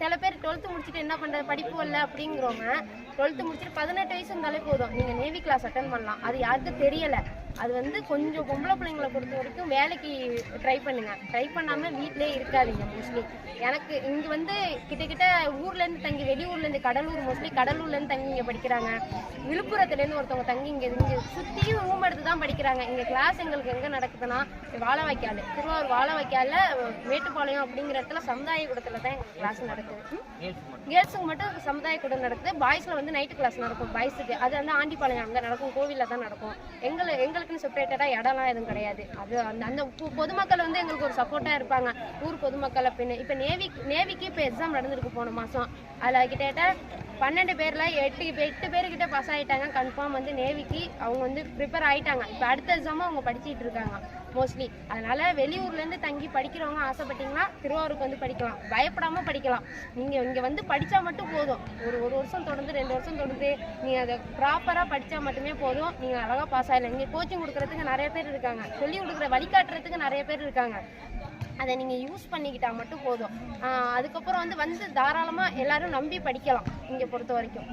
சில பேர் 12th முடிச்சுட்டு என்ன பண்ணுறது, படிப்பு இல்லை அப்படிங்கிறவங்க 12th முடிச்சுட்டு 18 வயசு இருந்தாலே போதும், நீங்கள் நேவி கிளாஸ் அட்டன் பண்ணலாம். அது யாருக்கும் தெரியலை. அது வந்து கொஞ்சம் பொம்பளை பிள்ளைங்களை பொறுத்த வரைக்கும் வேலைக்கு ட்ரை பண்ணாமல் வீட்டிலே இருக்காதீங்க. மோஸ்ட்லி எனக்கு இங்கே வந்து கிட்டத்தட்ட ஊர்லேருந்து தங்கி, வெளியூர்லேருந்து கடலூர், மோஸ்ட்லி கடலூர்லேருந்து தங்கி இங்கே படிக்கிறாங்க. விழுப்புரத்துலேருந்து ஒருத்தவங்க தங்கி இங்கே சுற்றியும் ரூம் எடுத்து தான் படிக்கிறாங்க. இங்கே கிளாஸ் எங்களுக்கு எங்கே நடக்குதுன்னா வாழவாய்க்கால், திருவாரூர் வாழவாய்க்காலில் மேட்டுப்பாளையம் அப்படிங்கிற இடத்துல சமுதாய கூடத்தில் தான் எங்கள் கிளாஸ் நடக்குது. கேர்ள்ஸுக்கு மட்டும் சமுதாய கூடம் நடக்குது. பாய்ஸில் வந்து நைட்டு கிளாஸ் நடக்கும் பாய்ஸுக்கு. அது வந்து ஆண்டிப்பாளையம் அங்கே நடக்கும், கோவிலில் தான் நடக்கும். எங்களுக்குன்னு செப்பரேட்டடாக இடம்லாம் எதுவும் கிடையாது. அது அந்த பொதுமக்கள் வந்து எங்களுக்கு ஒரு சப்போர்ட்டாக இருப்பாங்க, ஊர் பொதுமக்கள். அப்படின்னு இப்போ நேவிக்கு இப்போ எக்ஸாம் நடந்திருக்கு போன மாதம். அதில் கிட்டத்தட்ட 12 பேரில் 8 பேர்கிட்ட பாஸ் ஆகிட்டாங்க. கன்ஃபார்ம் வந்து நேவிக்கு அவங்க வந்து ப்ரிப்பேர் ஆகிட்டாங்க. இப்போ அடுத்த எக்ஸாமும் அவங்க படிச்சுட்டு இருக்காங்க மோஸ்ட்லி. அதனால் வெளியூர்லேருந்து தங்கி படிக்கிறவங்க ஆசைப்பட்டீங்கன்னா திருவாரூருக்கு வந்து படிக்கலாம், பயப்படாமல் படிக்கலாம். நீங்கள் இங்கே வந்து படித்தா மட்டும் போதும். ஒரு வருஷம் தொடர்ந்து 2 வருஷம் தொடர்ந்து நீங்கள் அதை ப்ராப்பராக படித்தா மட்டுமே போதும், நீங்கள் அழகாக பாஸ் ஆகலாம். இங்கே கோச்சிங் கொடுக்குறதுக்கு நிறைய பேர் இருக்காங்க, சொல்லிக் கொடுக்குற வழிகாட்டுறதுக்கு நிறைய பேர் இருக்காங்க. அதை நீங்கள் யூஸ் பண்ணிக்கிட்டால் மட்டும் போதும். அதுக்கப்புறம் வந்து தாராளமாக எல்லோரும் நம்பி படிக்கலாம் இங்கே பொறுத்த வரைக்கும்.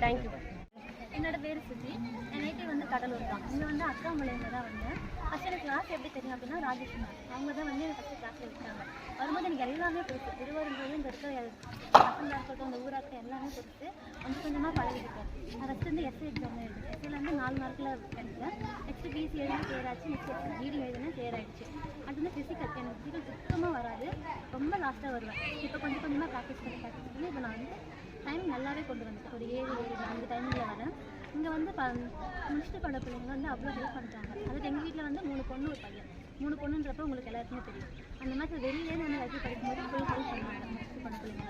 தேங்க்யூ. என்னோட பேர் சுஜி. என் நேட்டிவ் வந்து கடலூர் தான். இங்கே வந்து அக்காமலையில் தான் வந்தேன். ஃபஸ்ட் எனக்கு கிளாஸ் எப்படி தெரியும் அப்படின்னா ராஜேஷ் மேம் அவங்க தான் வந்து எனக்கு ஃபஸ்ட்டு கிளாஸில் விட்டாங்க. வரும்போது எனக்கு எல்லாமே பிடிக்கும். திருவாரூர் இங்கே இருக்க பசங்களாக இருக்கட்டும், அந்த ஊராக இருக்கட்டும் எல்லாமே பிடிச்சி கொஞ்சம் கொஞ்சமாக பழகிட்டேன். நான் ஃபஸ்ட்டு வந்து எஸ்ஏ எக்ஸாம் எழுதுறேன். எஸ்ஏல வந்து 4 மார்க்கில் எடுத்தேன். நெக்ஸ்ட்டு பிசி எழுதி கிளியர் ஆச்சு. நெக்ஸ்ட் ஜிடி எழுதுனா கிளியர் ஆகிடுச்சு. அது வந்து ஃபிசிக்கல் எனக்கு சுத்தமாக வராது, ரொம்ப லாஸ்ட்டாக வருவேன். இப்போ கொஞ்சம் கொஞ்சமாக ப்ராக்டிஸ் பண்ணி இப்போ நான் வந்து டைம் நல்லாவே கொண்டு வந்துட்டேன். ஒரு 7 அந்த டைமில் வரேன். இங்கே வந்து முடிச்சுட்டு கொண்ட பிள்ளைங்க வந்து அவ்வளோ ஹெல்ப் பண்ணுறாங்க. அதுக்கு எங்கள் வீட்டில் வந்து 3 பொண்ணு ஒரு பையன். 3 பொண்ணுன்றப்ப உங்களுக்கு எல்லாருக்குமே தெரியும். அந்த மாதிரி வெளியிலேருந்து வந்து லைஃப் படிக்கும்போது ஃபுல் ஹெல்ப் பண்ணுவாங்க முடிச்சுட்டு கொண்ட பிள்ளைங்க.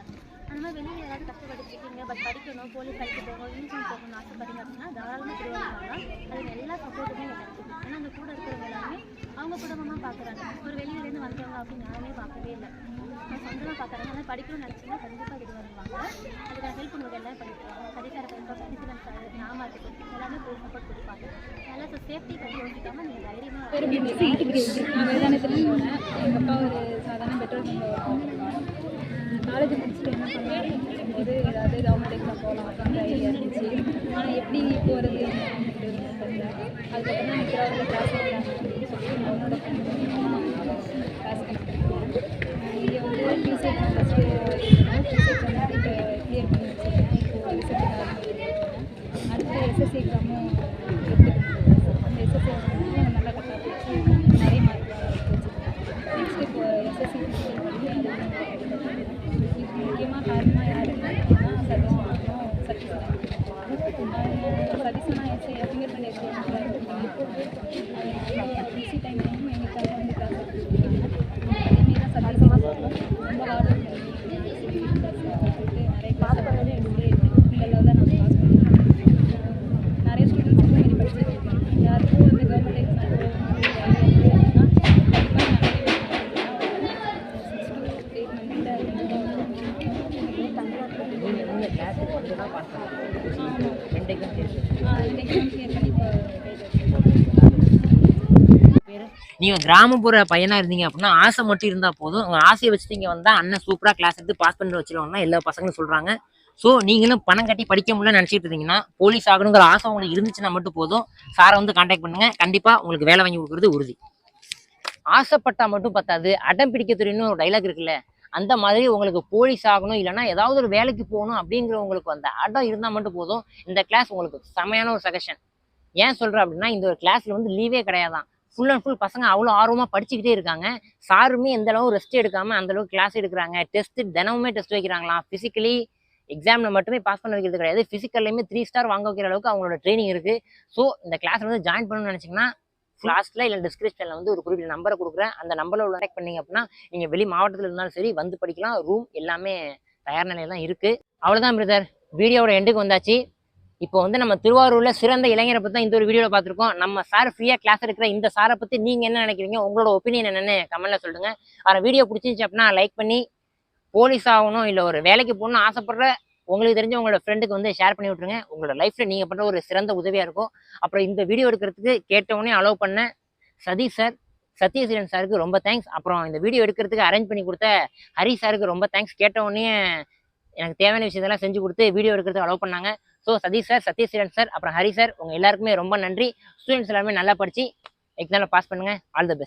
அந்த மாதிரி ஆனால் வெளியில் யாராவது கஷ்டப்பட்டு இருக்கீங்க பட் படிக்கணும் போலீஸ் வேலைக்கு போகணும் யூனிஃபார்ம் போகணும்னு ஆசைப்படுறீங்க அப்படின்னா தாராளமாக திருவாரூர் வரலாம். அதுக்கு எல்லா சப்போர்ட்டுமே கிடைக்குது. ஏன்னா அந்த கூட இருக்கிறவங்க எல்லாமே அவங்க குடும்பமாக பார்க்குறாங்க. ஒரு வெளியிலேருந்து வந்தவங்க அப்படின்னு யாருமே பார்க்கவே இல்லை. அவங்க சொந்தமாக பார்க்குறாங்க. அதனால் படிக்கணும்னு நினச்சிங்கன்னா கண்டிப்பாக திருவாரூர் வாங்க. அதுக்கான ஹெல்ப் பண்ணுறது எல்லாம் பண்ணிருக்காங்க. கடைசார பிரசிடென்ட் சார் நாம இருக்கட்டும் எல்லாமே போய் சப்போர்ட் கொடுப்பாங்க. அதனால் ஸோ சேஃப்டி பற்றி யோசிக்காமல் நீங்கள் தைரியமாக நான் வேதாந்தத்தில் போனேன். எங்கள் அப்பா ஒரு சாதாரண பெட்ரோல் காலேஜ் முடிச்சுட்டு என்ன பண்ணலாம் போது ஏதாவது கவர்மெண்ட் எக்ஸாம் போகலாம் அப்படின்ற ஐடியா இருந்துச்சு. ஆனால் எப்படி போகிறது என்ன தெரியல. அதுக்கப்புறம் தான் திருவாரூர் கிளாஸ் அப்படின்னு சொல்லி அவனோட ஃப்ரெண்ட் கிளாஸ் கனெக்ட் இங்கே வந்து PC exam first PC exam வந்து இப்போ கிளியர் பண்ணி வச்சுருக்கேன். இப்போது ரிசல்ட்டுக்காக அடுத்து எஸ்எஸ்சி எக்ஸாமும் அந்த எஸ்எஸ்சி எக்ஸாம் வந்து நல்லா கரெக்டாக போச்சு. நிறைய மார்க் வச்சுருக்கேன். நெக்ஸ்ட்டு இப்போ எஸ்எஸ்சி முக்கியமாக காரணமாக யாருன்னா சதீஷனா எஸ்ஐ ஃபிங்கர் பிரிண்ட் எக்ஸ்பீரியன்ஸில் பிசி டைம்லையும் எங்களுக்காக வந்து கிளாஸ் எடுத்துருக்காங்க. அதேமாரி தான் சதீஷ் ரொம்ப ஹார்ட் ஒர்க் போயிட்டு நிறைய கிளாஸ் பண்ணது எடுத்து இதெல்லாம் தான் நான் பாஸ் பண்ணியிருக்கேன். நிறைய ஸ்டூடெண்ட்ஸுக்கும் மாரி படிச்சிருக்கேன். யாருக்கும் வந்து கவர்மெண்ட் எக்ஸாம் நீங்க கிராமப்புற பையனா இருந்தீங்க அப்படின்னா ஆசை மட்டும் இருந்தா போதும். உங்க ஆசையை வச்சுட்டு இங்க வந்தா அண்ணன் சூப்பரா கிளாஸ் எடுத்து பாஸ் பண்ணி வச்சிருவாங்கன்னா எல்லா பசங்களும் சொல்றாங்க. ஸோ நீங்களும் பணம் கட்டி படிக்க முடியலன்னு நினைச்சிட்டு இருந்தீங்கன்னா போலீஸ் ஆகணுங்கிற ஆசை உங்களுக்கு இருந்துச்சுன்னா மட்டும் போதும். சாரை வந்து கான்டாக்ட் பண்ணுங்க. கண்டிப்பா உங்களுக்கு வேலை வாங்கி கொடுக்குறது உறுதி. ஆசைப்பட்டா மட்டும் பத்தாது, அடம் பிடிக்க தெரியும்னு ஒரு டைலாக் இருக்குல்ல, அந்த மாதிரி உங்களுக்கு போலீஸ் ஆகணும் இல்லைன்னா ஏதாவது ஒரு வேலைக்கு போகணும் அப்படிங்கிறவங்களுக்கு அந்த அடம் இருந்தால் மட்டும் போதும். இந்த கிளாஸ் உங்களுக்கு செமையான ஒரு சஜஷன். ஏன் சொல்கிறேன் அப்படின்னா இந்த ஒரு கிளாஸில் வந்து லீவே கிடையாதான். ஃபுல் அண்ட் ஃபுல் பசங்க அவ்வளோ ஆர்வமாக படிச்சுக்கிட்டே இருக்காங்க. சாருமே எந்த அளவு ரெஸ்ட் எடுக்காமல் அந்தளவுக்கு கிளாஸ் எடுக்கிறாங்க. டெஸ்ட்டு தினமுமே டெஸ்ட் வைக்கிறாங்களாம். ஃபிசிக்கலி எக்ஸாமில் மட்டுமே பாஸ் பண்ண வைக்கிறது கிடையாது, ஃபிசிக்கல்லையுமே 3 ஸ்டார் வாங்க வைக்கிற அளவுக்கு அவங்களோட ட்ரைனிங் இருக்குது. ஸோ இந்த கிளாஸில் வந்து ஜாயின் பண்ணணும்னு நினச்சிங்கன்னா கிளாஸில் இல்லை டிஸ்கிரிப்ஷனில் வந்து ஒரு குறிப்பிட்ட நம்பரை கொடுக்குறேன். அந்த நம்பரில் உள்ள கனெக்ட் பண்ணிங்க அப்படின்னா நீங்கள் வெளி மாவட்டத்தில் இருந்தாலும் சரி வந்து படிக்கலாம். ரூம் எல்லாமே தயார் நிலையில் தான் இருக்குது. அவ்வளோதான் பிரதர், வீடியோவோட எண்டுக்கு வந்தாச்சு. இப்போ வந்து நம்ம திருவாரூரில் சிறந்த இளைஞரை பற்றி தான் இந்த ஒரு வீடியோவில் பார்த்துருக்கோம். நம்ம சார் ஃப்ரீயாக கிளாஸ் எடுக்கிற இந்த சாரை பற்றி நீங்கள் என்ன நினைக்கிறீங்க, உங்களோட ஒப்பீனியன் என்னென்னு கமெண்ட்டில் சொல்லுங்கள். அதில் வீடியோ பிடிச்சிருந்துச்சு அப்படின்னா லைக் பண்ணி போலீஸ் ஆகணும் இல்லை ஒரு வேலைக்கு போகணும்னு ஆசைப்படுற உங்களுக்கு தெரிஞ்ச உங்களோட ஃப்ரெண்டுக்கு வந்து ஷேர் பண்ணி விட்ருங்க. உங்களோட லைஃப்பில் நீங்கள் பண்ணுற ஒரு சிறந்த உதவியாக இருக்கும். அப்புறம் இந்த வீடியோ எடுக்கிறதுக்கு கேட்டவொடனே அலோவ் பண்ண சதீஷ் சார், சத்யசீலன் சாருக்கு ரொம்ப தேங்க்ஸ். அப்புறம் இந்த வீடியோ எடுக்கிறதுக்கு அரேஞ்ச் பண்ணி கொடுத்த ஹரி சாருக்கு ரொம்ப தேங்க்ஸ். கேட்டவொடனே எனக்கு தேவையான விஷயத்தெல்லாம் செஞ்சு கொடுத்து வீடியோ எடுக்கிறதுக்கு அலோவ் பண்ணாங்க. So Satish sir, Sathyaseelan sir, அப்புறம் ஹரி சார், உங்கள் எல்லாருக்குமே ரொம்ப நன்றி. ஸ்டூடெண்ட்ஸ் எல்லாருமே நல்லா படித்து எக்ஸாமில் பாஸ் பண்ணுங்கள். All the best.